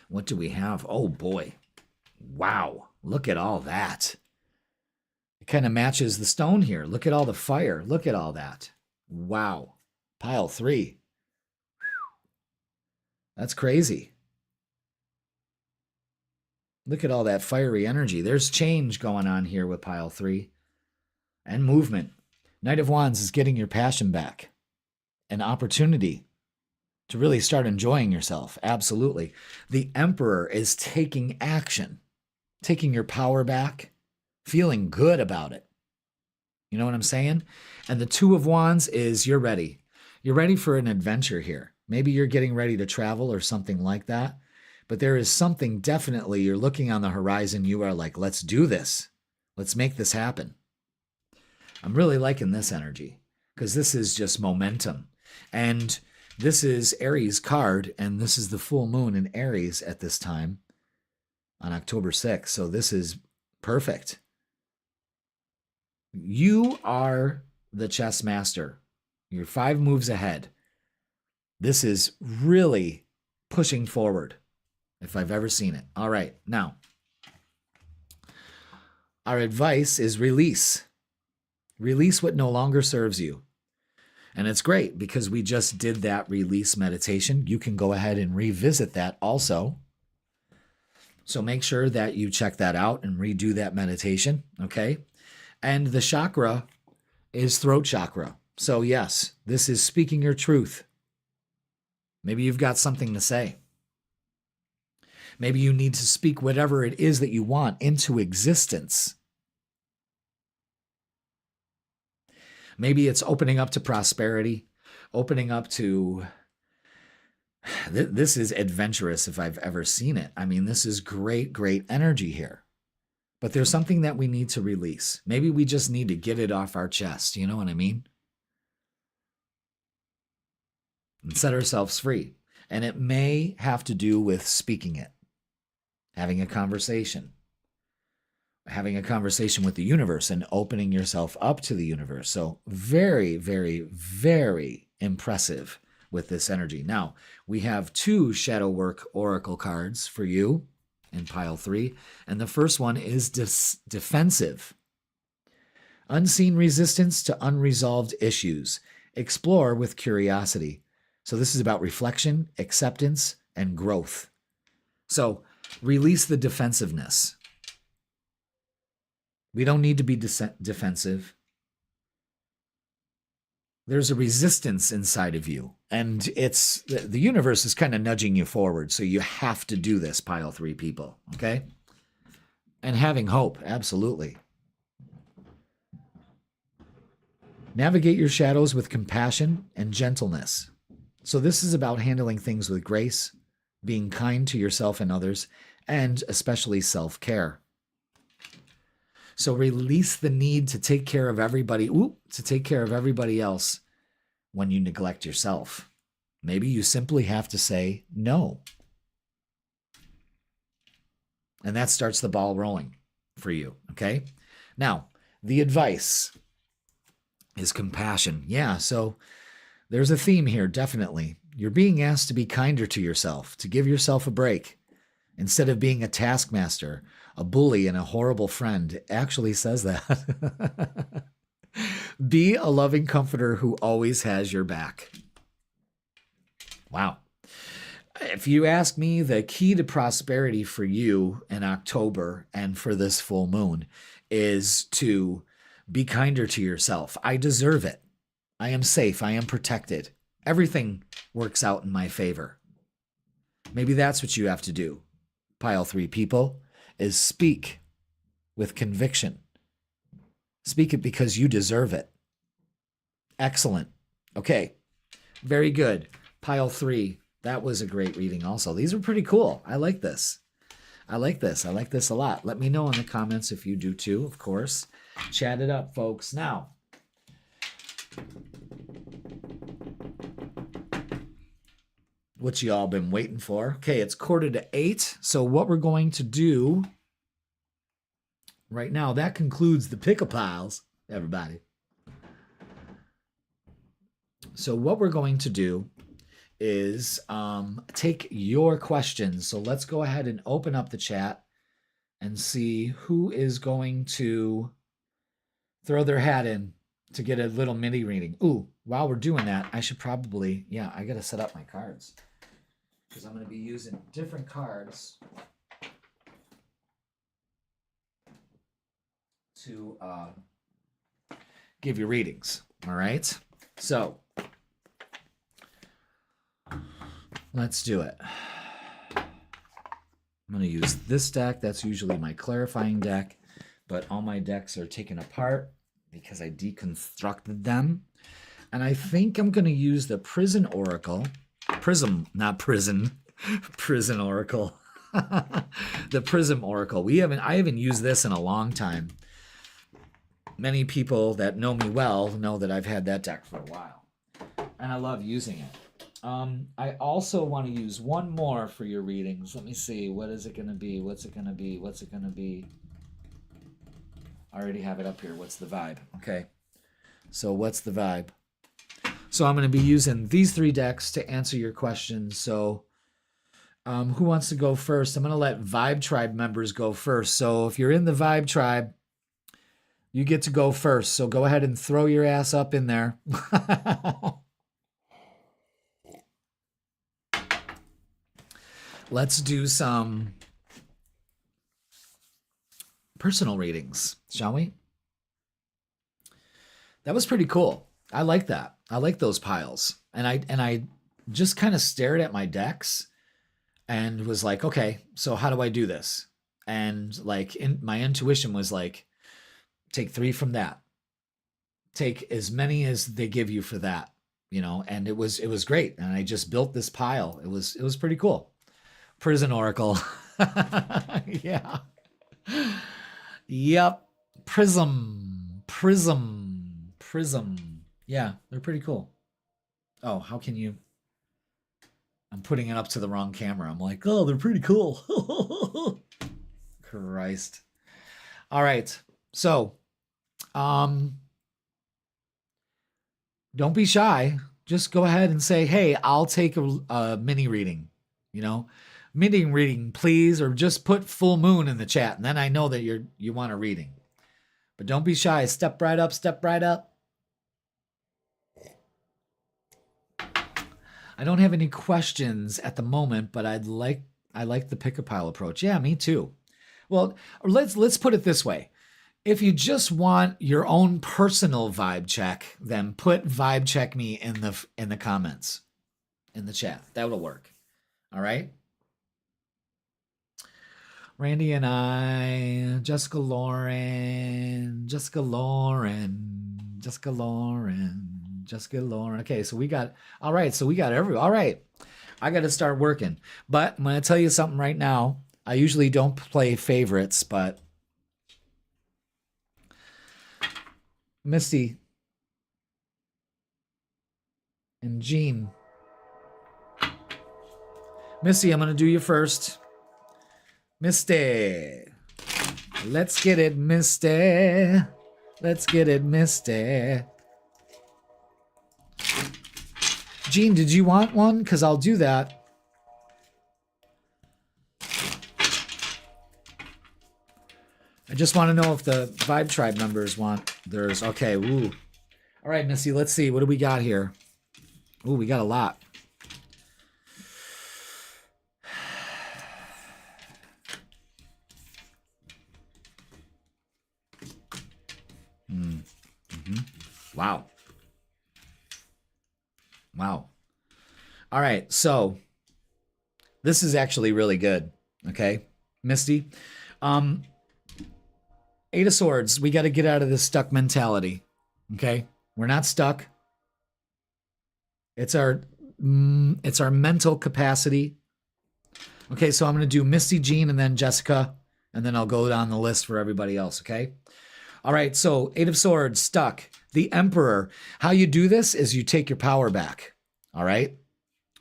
What do we have? Oh boy. Wow. Look at all that. It kind of matches the stone here. Look at all the fire. Look at all that. Wow. Pile 3. That's crazy. Look at all that fiery energy. There's change going on here with pile 3. And movement. Knight of Wands is getting your passion back. An opportunity to really start enjoying yourself. Absolutely. The Emperor is taking action. Taking your power back. Feeling good about it. You know what I'm saying? And the Two of Wands is you're ready. You're ready for an adventure here. Maybe you're getting ready to travel or something like that. But there is something definitely you're looking on the horizon. You are like, let's do this. Let's make this happen. I'm really liking this energy because this is just momentum. And this is Aries card, and this is the full moon in Aries at this time on October 6th. So this is perfect. You are the chess master. You're 5 moves ahead. This is really pushing forward if I've ever seen it. All right, now, our advice is release. Release what no longer serves you. And it's great because we just did that release meditation. You can go ahead and revisit that also. So make sure that you check that out and redo that meditation, okay? And the chakra is throat chakra. So yes, this is speaking your truth. Maybe you've got something to say. Maybe you need to speak whatever it is that you want into existence. Maybe it's opening up to prosperity, opening up to... This is adventurous if I've ever seen it. I mean, this is great, great energy here. But there's something that we need to release. Maybe we just need to get it off our chest. You know what I mean? And set ourselves free. And it may have to do with speaking it, having a conversation with the universe and opening yourself up to the universe. So very, very, very impressive with this energy. Now, we have 2 shadow work oracle cards for you in pile 3. And the first one is defensive. Unseen resistance to unresolved issues. Explore with curiosity. So this is about reflection, acceptance, and growth. So release the defensiveness. We don't need to be defensive. There's a resistance inside of you, and it's the universe is kind of nudging you forward, so you have to do this, pile 3 people, okay? And having hope, absolutely. Navigate your shadows with compassion and gentleness. So this is about handling things with grace, being kind to yourself and others, and especially self-care. So release the need to take care of everybody, else when you neglect yourself. Maybe you simply have to say no. And that starts the ball rolling for you, okay? Now, the advice is compassion. Yeah, so there's a theme here, definitely. You're being asked to be kinder to yourself, to give yourself a break. Instead of being a taskmaster, a bully, and a horrible friend. It actually says that. Be a loving comforter who always has your back. Wow. If you ask me, the key to prosperity for you in October and for this full moon is to be kinder to yourself. I deserve it. I am safe. I am protected. Everything works out in my favor. Maybe that's what you have to do, pile 3 people, is speak with conviction. Speak it because you deserve it. Excellent. Okay. Very good. Pile 3. That was a great reading also. These were pretty cool. I like this. I like this a lot. Let me know in the comments if you do too, of course. Chat it up, folks. Now, what you all been waiting for? Okay, it's 7:45. So what we're going to do right now, that concludes the pickle piles, everybody. So what we're going to do is take your questions. So let's go ahead and open up the chat and see who is going to throw their hat in to get a little mini reading. Ooh, while we're doing that, I should probably, I got to set up my cards because I'm going to be using different cards to give you readings. All right. So let's do it. I'm going to use this deck. That's usually my clarifying deck, but all my decks are taken apart because I deconstructed them. And I think I'm going to use the Prison Oracle. Prison Oracle. The Prism Oracle. I haven't used this in a long time. Many people that know me well know that I've had that deck for a while. And I love using it. I also want to use one more for your readings. Let me see. What is it going to be? What's it going to be? What's it going to be? I already have it up here. What's the vibe? Okay. So what's the vibe? So I'm going to be using these 3 decks to answer your questions. So who wants to go first? I'm going to let Vibe Tribe members go first. So if you're in the Vibe Tribe, you get to go first. So go ahead and throw your ass up in there. Let's do some personal readings, shall we? That was pretty cool. I like that. I like those piles. And I just kind of stared at my decks. and was like, okay, so how do I do this? And like my intuition was like, take 3 from that. Take as many as they give you for that, and it was great. And I just built this pile. It was pretty cool. Prison Oracle. Yeah. Yep. Prism. Yeah, they're pretty cool. Oh, how can you? I'm putting it up to the wrong camera. I'm like, oh, they're pretty cool. Christ. All right. So, don't be shy. Just go ahead and say, hey, I'll take a mini reading, mini reading, please, or just put full moon in the chat. And then I know that you want a reading. But don't be shy. Step right up, step right up. I don't have any questions at the moment, but I like the pick a pile approach. Yeah, me too. Well, let's put it this way. If you just want your own personal vibe check, then put vibe check me in the comments, in the chat. That will work. All right. Randy and I, Jessica Lauren. Okay, so we got, all right, all right. I got to start working. But I'm going to tell you something right now. I usually don't play favorites, but Misty and Jean. Misty, I'm going to do you first. Misty. Let's get it, Misty. Let's get it, Misty. Jean, did you want one? Because I'll do that. I just want to know if the Vibe Tribe members want theirs. Okay, ooh. All right, Missy, let's see. What do we got here? Ooh, we got a lot. Wow. Wow. All right, so this is actually really good. Okay, Misty. 8 of Swords. We got to get out of this stuck mentality. Okay, we're not stuck. It's our mental capacity. Okay, so I'm going to do Misty, Jean, and then Jessica, and then I'll go down the list for everybody else. Okay. All right, so 8 of Swords, stuck. The Emperor. How you do this is you take your power back. All right?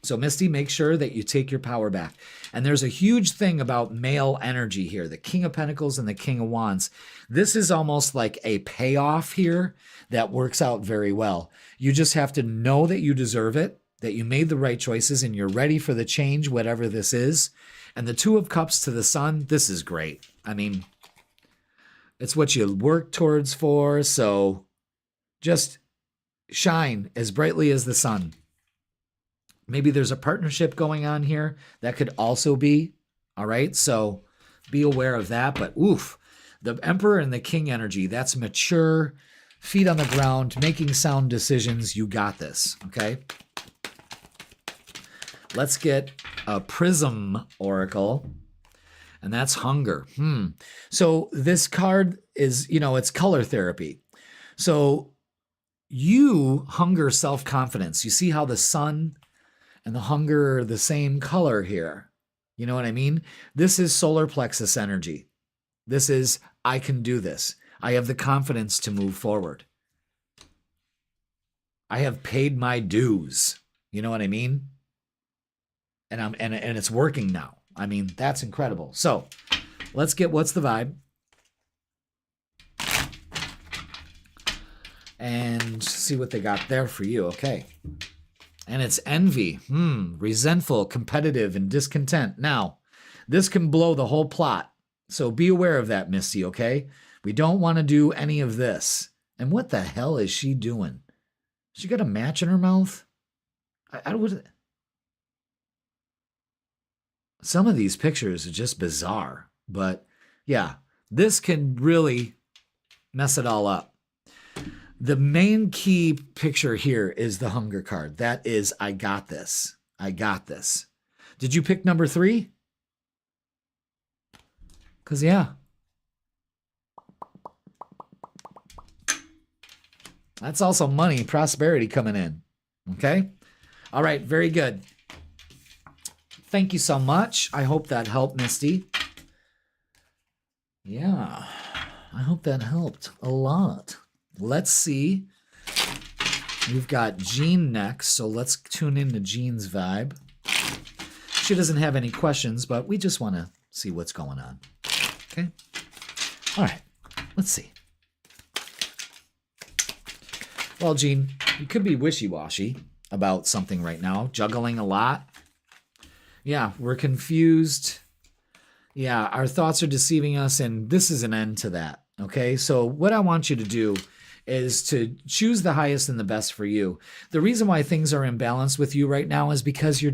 So Misty, make sure that you take your power back. And there's a huge thing about male energy here, the King of Pentacles and the King of Wands. This is almost like a payoff here that works out very well. You just have to know that you deserve it, that you made the right choices, and you're ready for the change, whatever this is. And the 2 of Cups to the Sun, this is great. I mean, it's what you work towards for, so just shine as brightly as the sun. Maybe there's a partnership going on here. That could also be, all right? So be aware of that. But oof, the Emperor and the King energy, that's mature, feet on the ground, making sound decisions. You got this, okay? Let's get a Prism Oracle. And that's Hunger. So this card is, it's color therapy. So you hunger self-confidence. You see how the sun and the hunger are the same color here. You know what I mean? This is solar plexus energy. This is, I can do this. I have the confidence to move forward. I have paid my dues. You know what I mean? And it's working now. I mean, that's incredible. So let's get what's the vibe. And see what they got there for you. Okay. And it's envy. Resentful, competitive, and discontent. Now, this can blow the whole plot. So be aware of that, Misty, okay? We don't want to do any of this. And what the hell is she doing? She got a match in her mouth? I don't... Some of these pictures are just bizarre, but yeah, this can really mess it all up. The main key picture here is the Hunger card. That is, I got this. I got this. Did you pick number 3? Because, yeah. That's also money, prosperity coming in. Okay? All right, very good. Thank you so much. I hope that helped, Misty. Yeah, I hope that helped a lot. Let's see. We've got Jean next, so let's tune into Jean's vibe. She doesn't have any questions, but we just want to see what's going on. Okay? All right, let's see. Well, Jean, you could be wishy-washy about something right now, juggling a lot. Yeah, we're confused. Yeah, our thoughts are deceiving us, and this is an end to that, okay? So what I want you to do is to choose the highest and the best for you. The reason why things are imbalanced with you right now is because you're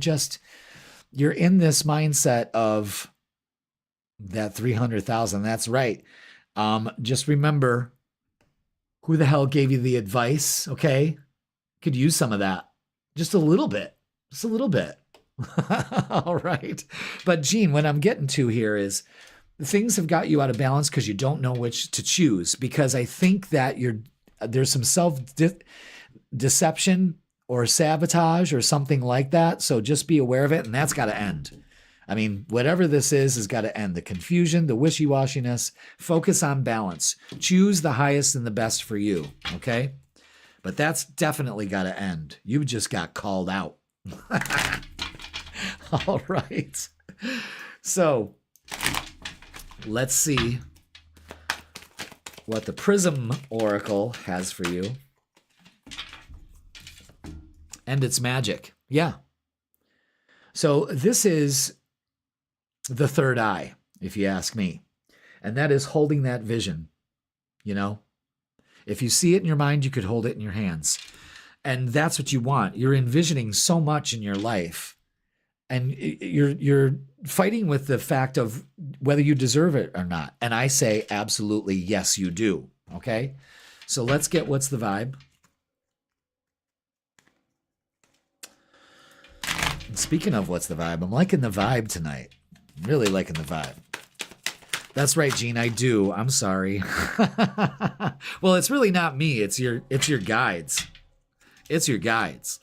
in this mindset of that 300,000. That's right. Just remember who the hell gave you the advice, okay? Could use some of that. Just a little bit. Just a little bit. All right. But Jean, what I'm getting to here is things have got you out of balance because you don't know which to choose, because I think that there's some self-deception or sabotage or something like that. So just be aware of it, and that's got to end. I mean, whatever this is has got to end. The confusion, the wishy-washiness, focus on balance. Choose the highest and the best for you, okay? But that's definitely got to end. You just got called out. All right. So let's see what the Prism Oracle has for you. And it's magic. Yeah. So this is the third eye, if you ask me. And that is holding that vision. You know, if you see it in your mind, you could hold it in your hands. And that's what you want. You're envisioning so much in your life. And you're fighting with the fact of whether you deserve it or not. And I say absolutely yes, you do. Okay? So let's get what's the vibe. And speaking of what's the vibe, I'm liking the vibe tonight. I'm really liking the vibe. That's right, Jean, I do. I'm sorry. Well, it's really not me. It's your guides. It's your guides.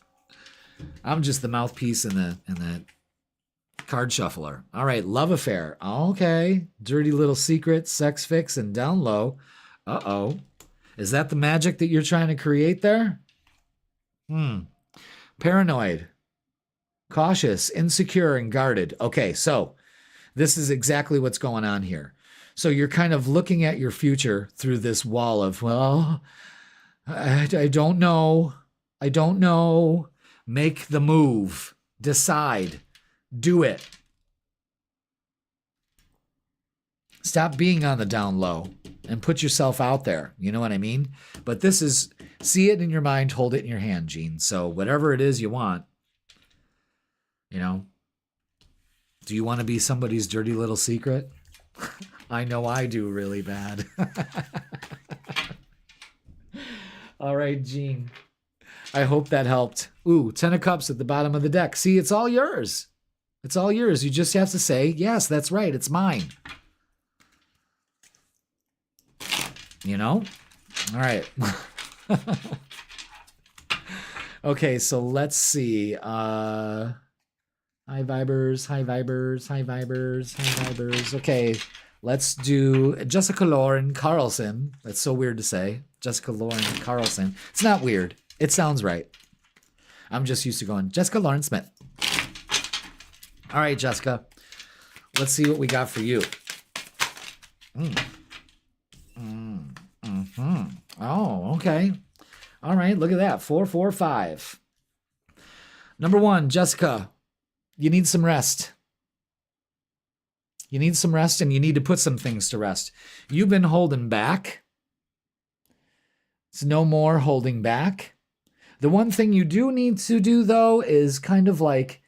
I'm just the mouthpiece and the card shuffler. All right, love affair. Okay. Dirty little secret, sex fix, and down low. Uh-oh. Is that the magic that you're trying to create there? Paranoid. Cautious, insecure, and guarded. Okay, so this is exactly what's going on here. So you're kind of looking at your future through this wall of, well, I don't know. I don't know. Make the move. Decide. Do it. Stop being on the down low and put yourself out there. You know what I mean? But this is, see it in your mind, hold it in your hand, Jean. So whatever it is you want, you know, do you want to be somebody's dirty little secret? I know I do really bad. All right, Jean. I hope that helped. Ooh, 10 of Cups at the bottom of the deck. See, it's all yours. It's all yours. You just have to say, yes, that's right. It's mine. You know? All right. Okay, so let's see. High vibers, high vibers, high vibers, high vibers. Okay, let's do Jessica Lauren Carlson. That's so weird to say. Jessica Lauren Carlson. It's not weird. It sounds right. I'm just used to going Jessica Lauren Smith. All right, Jessica. Let's see what we got for you. Oh, okay. All right, look at that. 445. Number 1, Jessica. You need some rest. You need some rest, and you need to put some things to rest. You've been holding back. It's no more holding back. The one thing you do need to do, though, is kind of like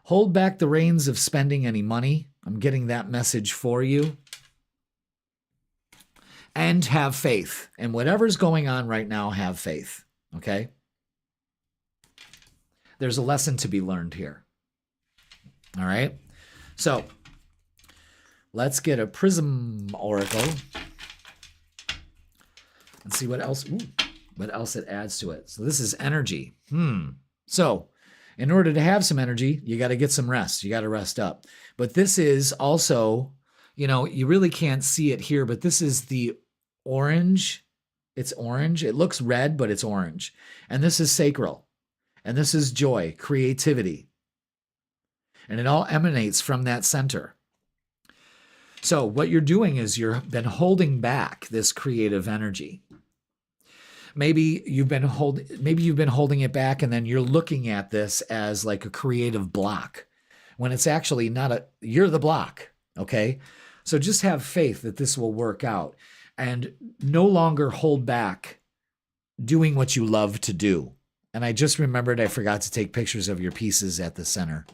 hold back the reins of spending any money. I'm getting that message for you. And have faith. And whatever's going on right now, have faith. Okay? There's a lesson to be learned here. All right. So let's get a prism oracle and see what else it adds to it. So this is energy. So in order to have some energy, you got to get some rest. You got to rest up. But this is also, you really can't see it here, but this is the orange. It's orange. It looks red, but it's orange. And this is sacral. And this is joy, creativity. And it all emanates from that center. So what you're doing is you've been holding back this creative energy. Maybe you've been holding it back, and then you're looking at this as like a creative block, when it's actually not you're the block, okay? So just have faith that this will work out, and no longer hold back doing what you love to do. And I just remembered I forgot to take pictures of your pieces at the center.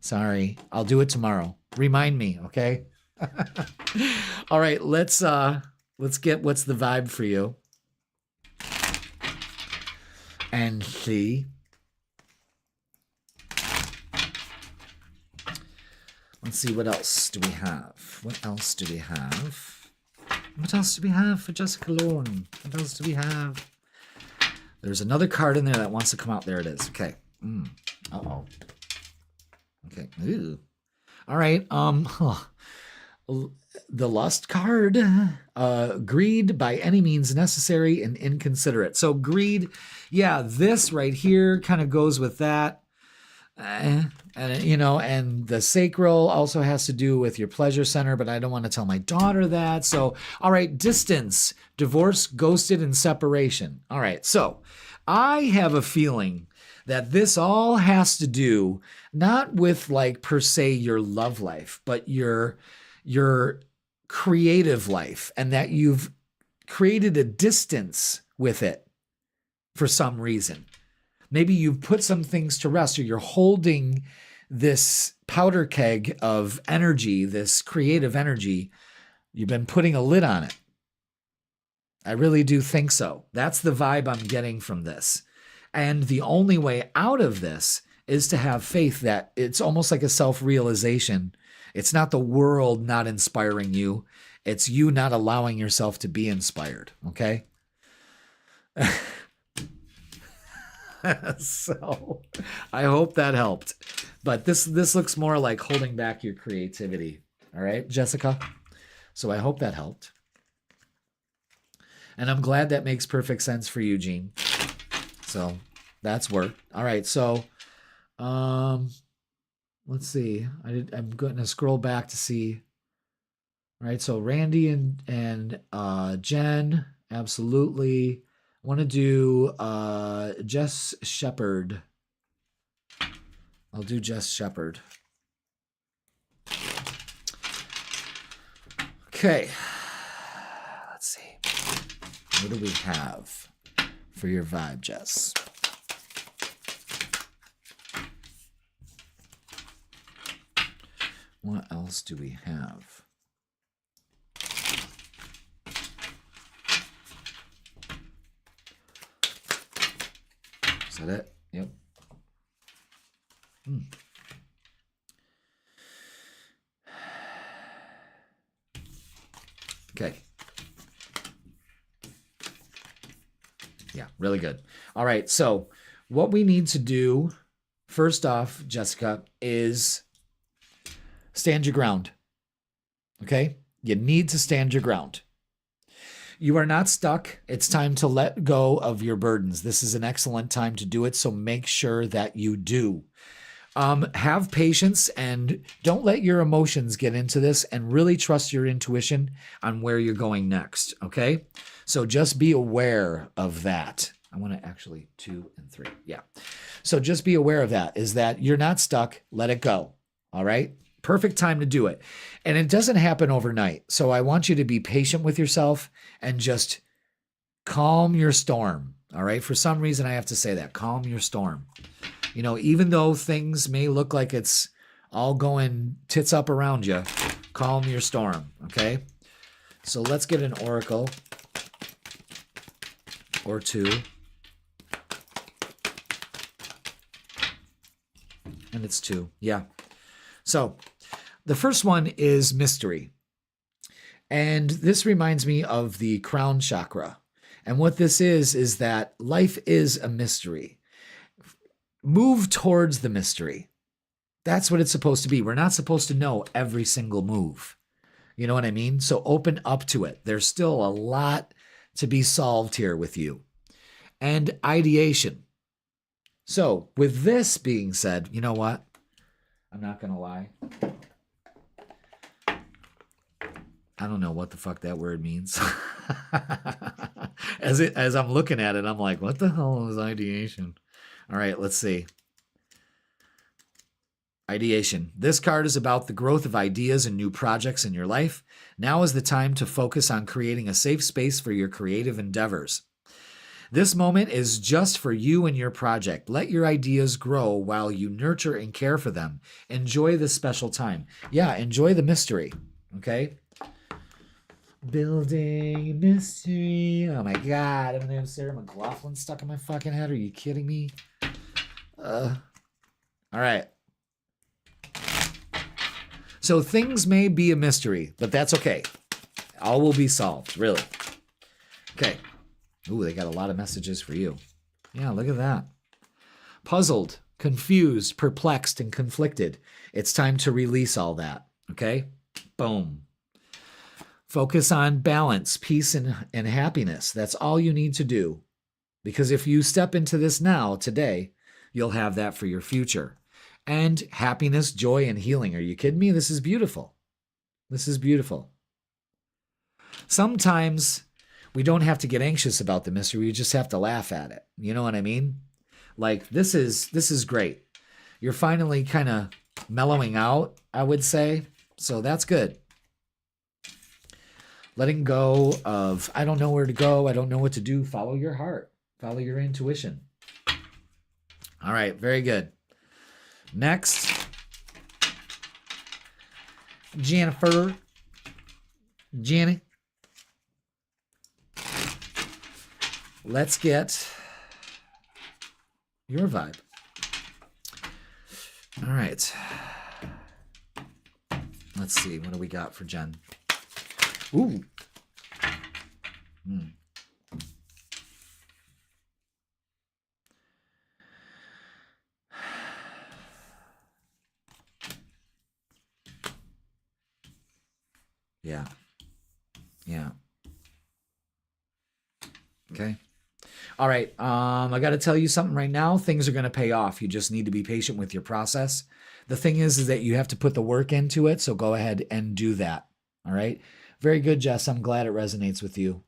Sorry, I'll do it tomorrow. Remind me, okay? All right, let's get what's the vibe for you. And see. Let's see, what else do we have? What else do we have? What else do we have for Jessica Lorne? What else do we have? There's another card in there that wants to come out. There it is. Okay. Uh-oh. Okay. Ooh. All right. The lust card, greed by any means necessary and inconsiderate. So greed, yeah, this right here kind of goes with that. And the sacral also has to do with your pleasure center, but I don't want to tell my daughter that. So, all right, distance, divorce, ghosted, and separation. All right, so I have a feeling that this all has to do not with like per se your love life, but your creative life, and that you've created a distance with it for some reason. Maybe you've put some things to rest, or you're holding this powder keg of energy, this creative energy. You've been putting a lid on it. I really do think so. That's the vibe I'm getting from this. And the only way out of this is to have faith that it's almost like a self-realization. It's not the world not inspiring you. It's you not allowing yourself to be inspired, okay? So I hope that helped. But this looks more like holding back your creativity. All right, Jessica? So I hope that helped. And I'm glad that makes perfect sense for you, Jean. So that's worked. All right, so let's see. I'm going to scroll back to see. All right, so Randy and Jen, absolutely. I want to do Jess Shepherd. I'll do Jess Shepherd. Okay. Let's see. What do we have for your vibe, Jess? What else do we have? Is that it? Yep. Okay. Yeah, really good. All right, so what we need to do, first off, Jessica, is stand your ground. Okay? You need to stand your ground. You are not stuck. It's time to let go of your burdens. This is an excellent time to do it, so make sure that you do. Have patience and don't let your emotions get into this, and really trust your intuition on where you're going next, okay? So just be aware of that. I want to actually 2 and 3. Yeah. So just be aware of that, is that you're not stuck. Let it go, all right? Perfect time to do it. And it doesn't happen overnight. So I want you to be patient with yourself and just calm your storm. All right. For some reason, I have to say that. Calm your storm. You know, even though things may look like it's all going tits up around you, calm your storm. Okay. So let's get an oracle or two. And it's 2. Yeah. So the first one is mystery. And this reminds me of the crown chakra. And what this is that life is a mystery. Move towards the mystery. That's what it's supposed to be. We're not supposed to know every single move. You know what I mean? So open up to it. There's still a lot to be solved here with you. And ideation. So with this being said, you know what? I'm not going to lie. I don't know what the fuck that word means. As I'm looking at it, I'm like, what the hell is ideation? All right, let's see. Ideation. This card is about the growth of ideas and new projects in your life. Now is the time to focus on creating a safe space for your creative endeavors. This moment is just for you and your project. Let your ideas grow while you nurture and care for them. Enjoy this special time. Yeah, enjoy the mystery. Okay? Building mystery. Oh my God. I'm going to have Sarah McLachlan stuck in my fucking head. Are you kidding me? All right. So things may be a mystery, but that's okay. All will be solved, really. Okay. Ooh, they got a lot of messages for you. Yeah, look at that. Puzzled, confused, perplexed, and conflicted. It's time to release all that, okay? Boom. Focus on balance, peace, and happiness. That's all you need to do. Because if you step into this now, today, you'll have that for your future. And happiness, joy, and healing. Are you kidding me? This is beautiful. This is beautiful. Sometimes we don't have to get anxious about the mystery. We just have to laugh at it. You know what I mean? Like, this is great. You're finally kind of mellowing out, I would say. So that's good. Letting go of, I don't know where to go. I don't know what to do. Follow your heart. Follow your intuition. All right. Very good. Next. Jennifer. Jenny. Let's get your vibe. All right. Let's see. What do we got for Jen? Ooh. Yeah. Yeah. Okay. All right. I got to tell you something right now. Things are going to pay off. You just need to be patient with your process. The thing is that you have to put the work into it. So go ahead and do that. All right. Very good, Jess. I'm glad it resonates with you.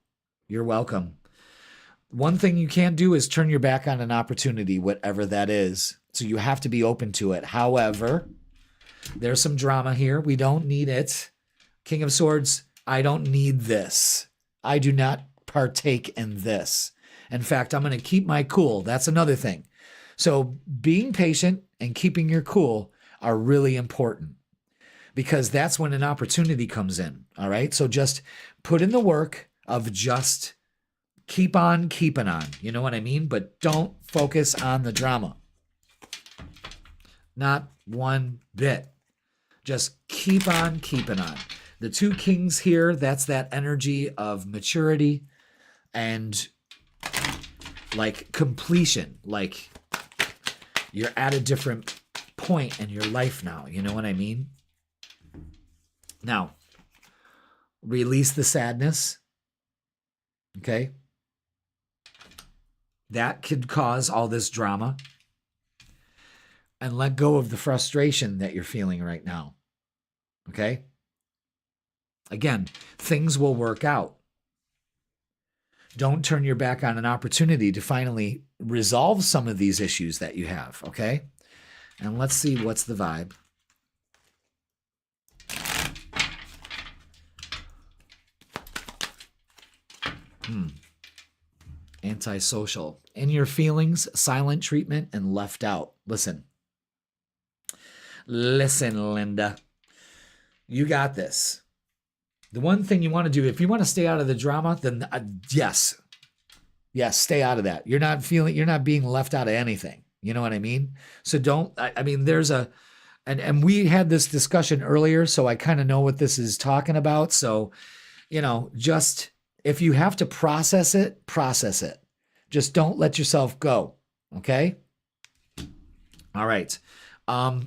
You're welcome. One thing you can't do is turn your back on an opportunity, whatever that is. So you have to be open to it. However, there's some drama here. We don't need it. King of Swords, I don't need this. I do not partake in this. In fact, I'm going to keep my cool. That's another thing. So being patient and keeping your cool are really important because that's when an opportunity comes in. All right. So just put in the work of just keep on keeping on. You know what I mean? But don't focus on the drama. Not one bit. Just keep on keeping on. The two kings here, that's that energy of maturity and like completion. Like you're at a different point in your life now. You know what I mean? Now, release the sadness. Okay? That could cause all this drama. And let go of the frustration that you're feeling right now. Okay? Again, things will work out. Don't turn your back on an opportunity to finally resolve some of these issues that you have, okay? And let's see what's the vibe. Antisocial. In your feelings, silent treatment, and left out. Listen. Listen, Linda. You got this. The one thing you want to do, if you want to stay out of the drama, then yes, stay out of that. You're not being left out of anything. You know what I mean? So don't, I mean, there's and and we had this discussion earlier, so I kind of know what this is talking about. So, just if you have to process it, process it. Just don't let yourself go. Okay? All right.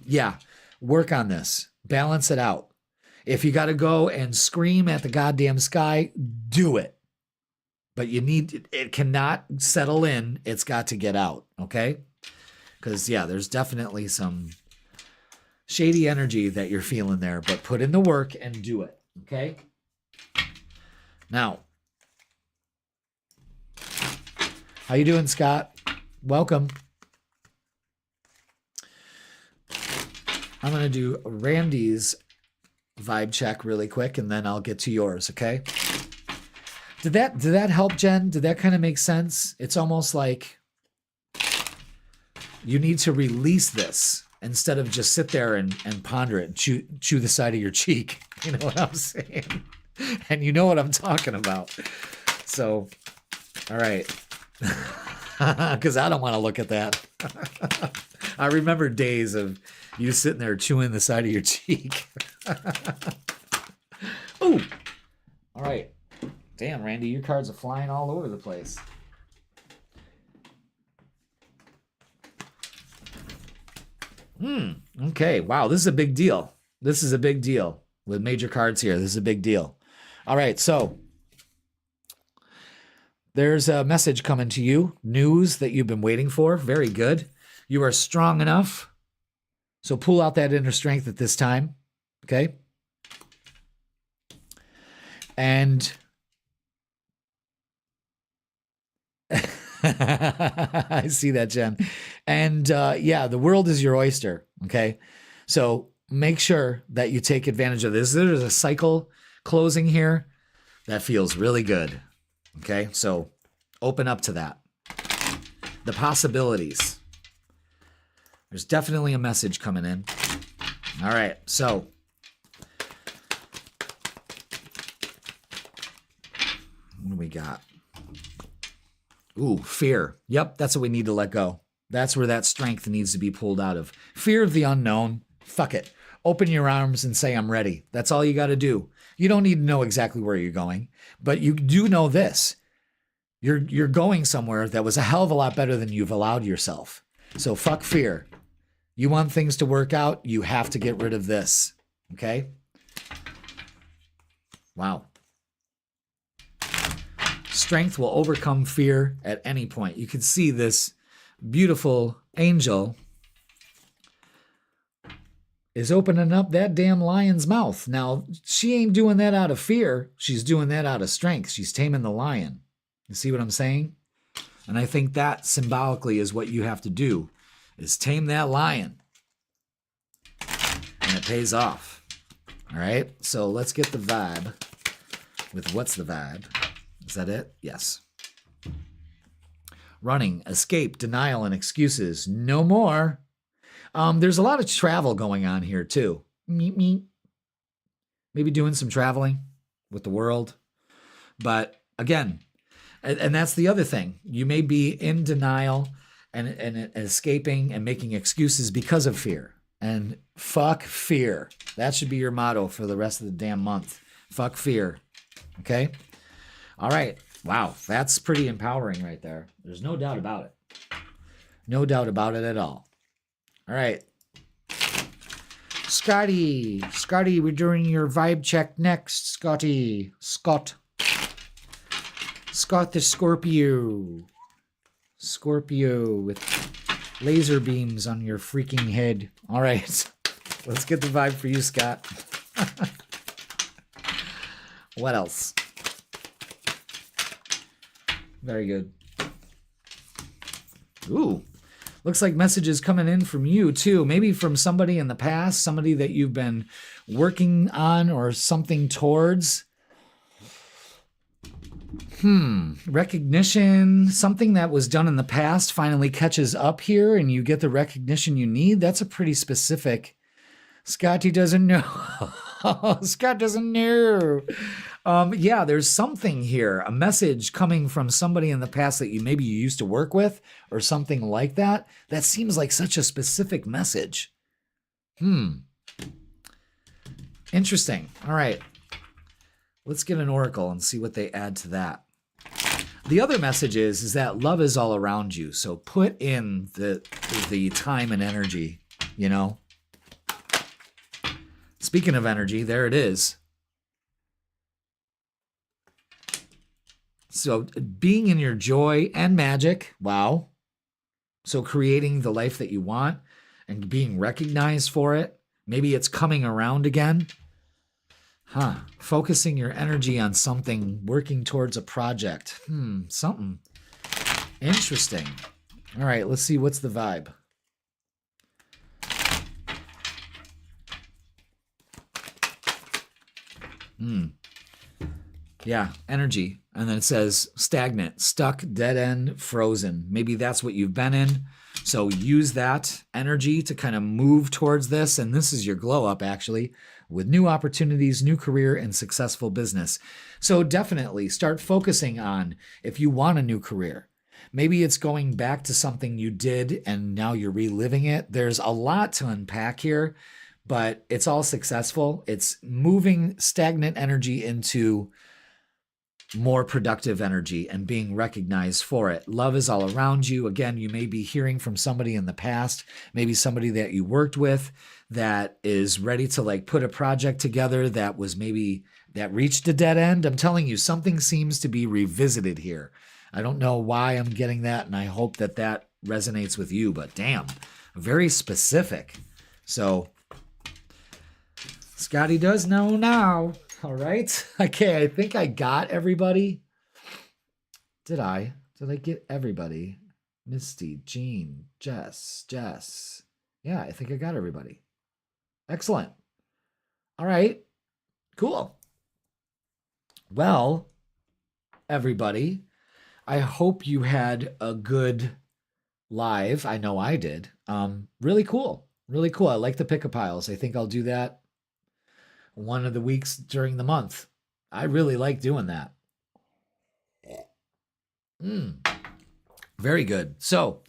Yeah, work on this. Balance it out. If you got to go and scream at the goddamn sky, do it. But it cannot settle in. It's got to get out. Okay? Because, yeah, there's definitely some shady energy that you're feeling there, but put in the work and do it. Okay? Now, how you doing, Scott? Welcome. I'm going to do Randy's vibe check really quick, and then I'll get to yours, okay? Did that help, Jen? Did that kind of make sense? It's almost like you need to release this instead of just sit there and ponder it and chew the side of your cheek. You know what I'm saying? And you know what I'm talking about. So, all right. Because I don't want to look at that. I remember days of you sitting there chewing the side of your cheek. Ooh. All right. Damn, Randy, your cards are flying all over the place. Okay. Wow, this is a big deal. This is a big deal with major cards here. This is a big deal. All right, so there's a message coming to you, news that you've been waiting for. Very good. You are strong enough. So pull out that inner strength at this time, okay? And I see that, Jen. And yeah, the world is your oyster, okay? So make sure that you take advantage of this. There's a cycle closing here that feels really good, okay? So open up to that. The possibilities. There's definitely a message coming in. All right, so what do we got? Ooh, fear. Yep, that's what we need to let go. That's where that strength needs to be pulled out of. Fear of the unknown. Fuck it. Open your arms and say, I'm ready. That's all you got to do. You don't need to know exactly where you're going, but you do know this. You're going somewhere that was a hell of a lot better than you've allowed yourself. So fuck fear. You want things to work out, you have to get rid of this. Okay? Wow. Strength will overcome fear at any point. You can see this beautiful angel is opening up that damn lion's mouth. Now, she ain't doing that out of fear. She's doing that out of strength. She's taming the lion. You see what I'm saying? And I think that symbolically is what you have to do, is tame that lion. And it pays off. All right? So let's get the vibe with what's the vibe. Is that it? Yes. Running, escape, denial, and excuses. No more. There's a lot of travel going on here, too. Maybe doing some traveling with the world. But again, and that's the other thing. You may be in denial and escaping and making excuses because of fear. And fuck fear. That should be your motto for the rest of the damn month. Fuck fear. Okay? All right. Wow. That's pretty empowering right there. There's no doubt about it. No doubt about it at all. All right. Scotty, we're doing your vibe check next, Scotty. Scott the Scorpio. Scorpio with laser beams on your freaking head. All right. Let's get the vibe for you, Scott. What else? Very good. Ooh. Looks like messages coming in from you, too. Maybe from somebody in the past, somebody that you've been working on or something towards. Recognition. Something that was done in the past finally catches up here and you get the recognition you need. That's a pretty specific. Scotty doesn't know. Scott doesn't know. Yeah, there's something here, a message coming from somebody in the past that maybe you used to work with or something like that. That seems like such a specific message. Interesting. All right. Let's get an oracle and see what they add to that. The other message is that love is all around you. So put in the time and energy, you know. Speaking of energy, there it is. So being in your joy and magic, wow. So creating the life that you want and being recognized for it. Maybe it's coming around again. Focusing your energy on something, working towards a project. Something interesting. All right, let's see what's the vibe. Yeah, energy. And then it says stagnant, stuck, dead end, frozen. Maybe that's what you've been in. So use that energy to kind of move towards this. And this is your glow up, actually, with new opportunities, new career, and successful business. So definitely start focusing on if you want a new career. Maybe it's going back to something you did and now you're reliving it. There's a lot to unpack here, but it's all successful. It's moving stagnant energy into more productive energy and being recognized for it. Love is all around you. Again, you may be hearing from somebody in the past, maybe somebody that you worked with that is ready to like put a project together that was maybe that reached a dead end. I'm telling you, something seems to be revisited here. I don't know why I'm getting that, and I hope that that resonates with you, but damn, very specific. So Scotty does know now. All right. Okay, I think I got everybody. Did I? Did I get everybody? Misty, Jean, Jess. Yeah, I think I got everybody. Excellent. All right. Cool. Well, everybody, I hope you had a good live. I know I did. Really cool. Really cool. I like the pick-a-piles. I think I'll do that one of the weeks during the month. I really like doing that. Very good. So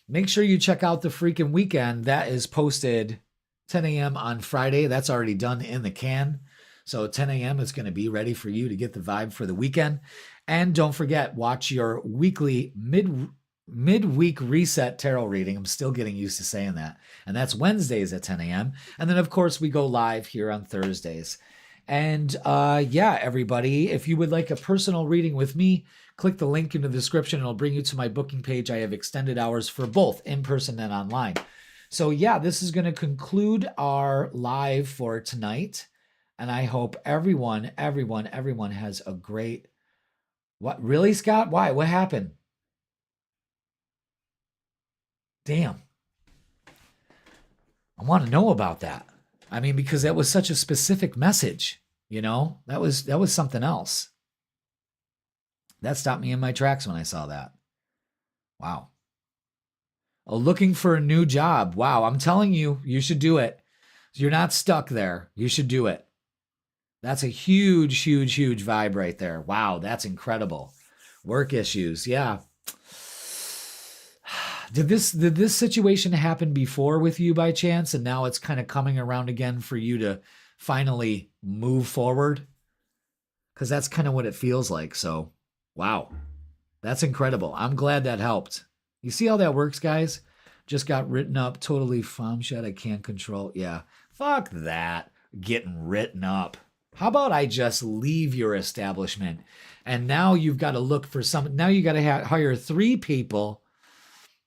make sure you check out the freaking weekend. That is posted 10 a.m. on Friday. That's already done in the can. So 10 a.m. is going to be ready for you to get the vibe for the weekend. And don't forget, watch your weekly midweek reset tarot reading. I'm still getting used to saying that. And that's Wednesdays at 10 a.m. And then, of course, we go live here on Thursdays. And yeah, everybody, if you would like a personal reading with me, click the link in the description. It'll bring you to my booking page. I have extended hours for both in person and online. So yeah, this is going to conclude our live for tonight. And I hope everyone has a great... What? Really, Scott? Why? What happened? Damn. I want to know about that. I mean, because that was such a specific message, you know? That was something else. That stopped me in my tracks when I saw that. Wow. Oh, looking for a new job. Wow, I'm telling you, you should do it. You're not stuck there. You should do it. That's a huge vibe right there. Wow, that's incredible. Work issues. Yeah. Did this situation happen before with you by chance, and now it's kind of coming around again for you to finally move forward? Because that's kind of what it feels like. So, wow, that's incredible. I'm glad that helped. You see how that works, guys? Just got written up. Totally shed. I can't control. Yeah, fuck that. Getting written up. How about I just leave your establishment? And now you've got to look for some. Now you got to hire 3 people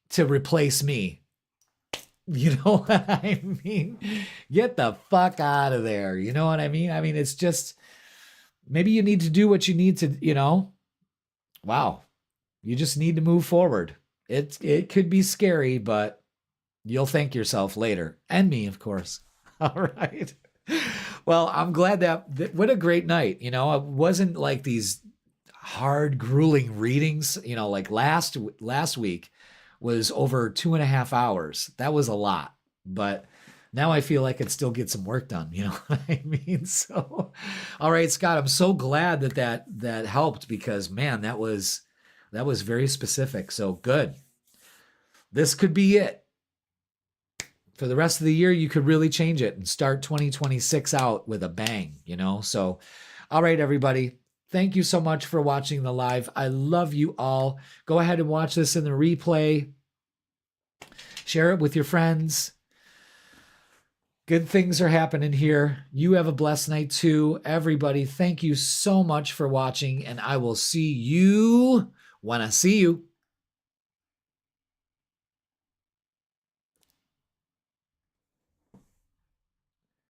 to replace me. You know what I mean? Get the fuck out of there. You know what I mean? I mean, it's just, maybe you need to do what you need to, you know? Wow. You just need to move forward. It could be scary, but you'll thank yourself later. And me, of course. All right. Well, I'm glad that what a great night. You know, it wasn't like these hard, grueling readings, you know, like last week was over 2.5 hours. That was a lot, but now I feel like I could still get some work done. You know what I mean? So, all right, Scott, I'm so glad that helped, because man, that was very specific. So good. This could be it. for the rest of the year, you could really change it and start 2026 out with a bang, So, all right, everybody. Thank you so much for watching the live. I love you all. Go ahead and watch this in the replay. Share it with your friends. Good things are happening here. You have a blessed night too. Everybody, thank you so much for watching, and I will see you when I see you.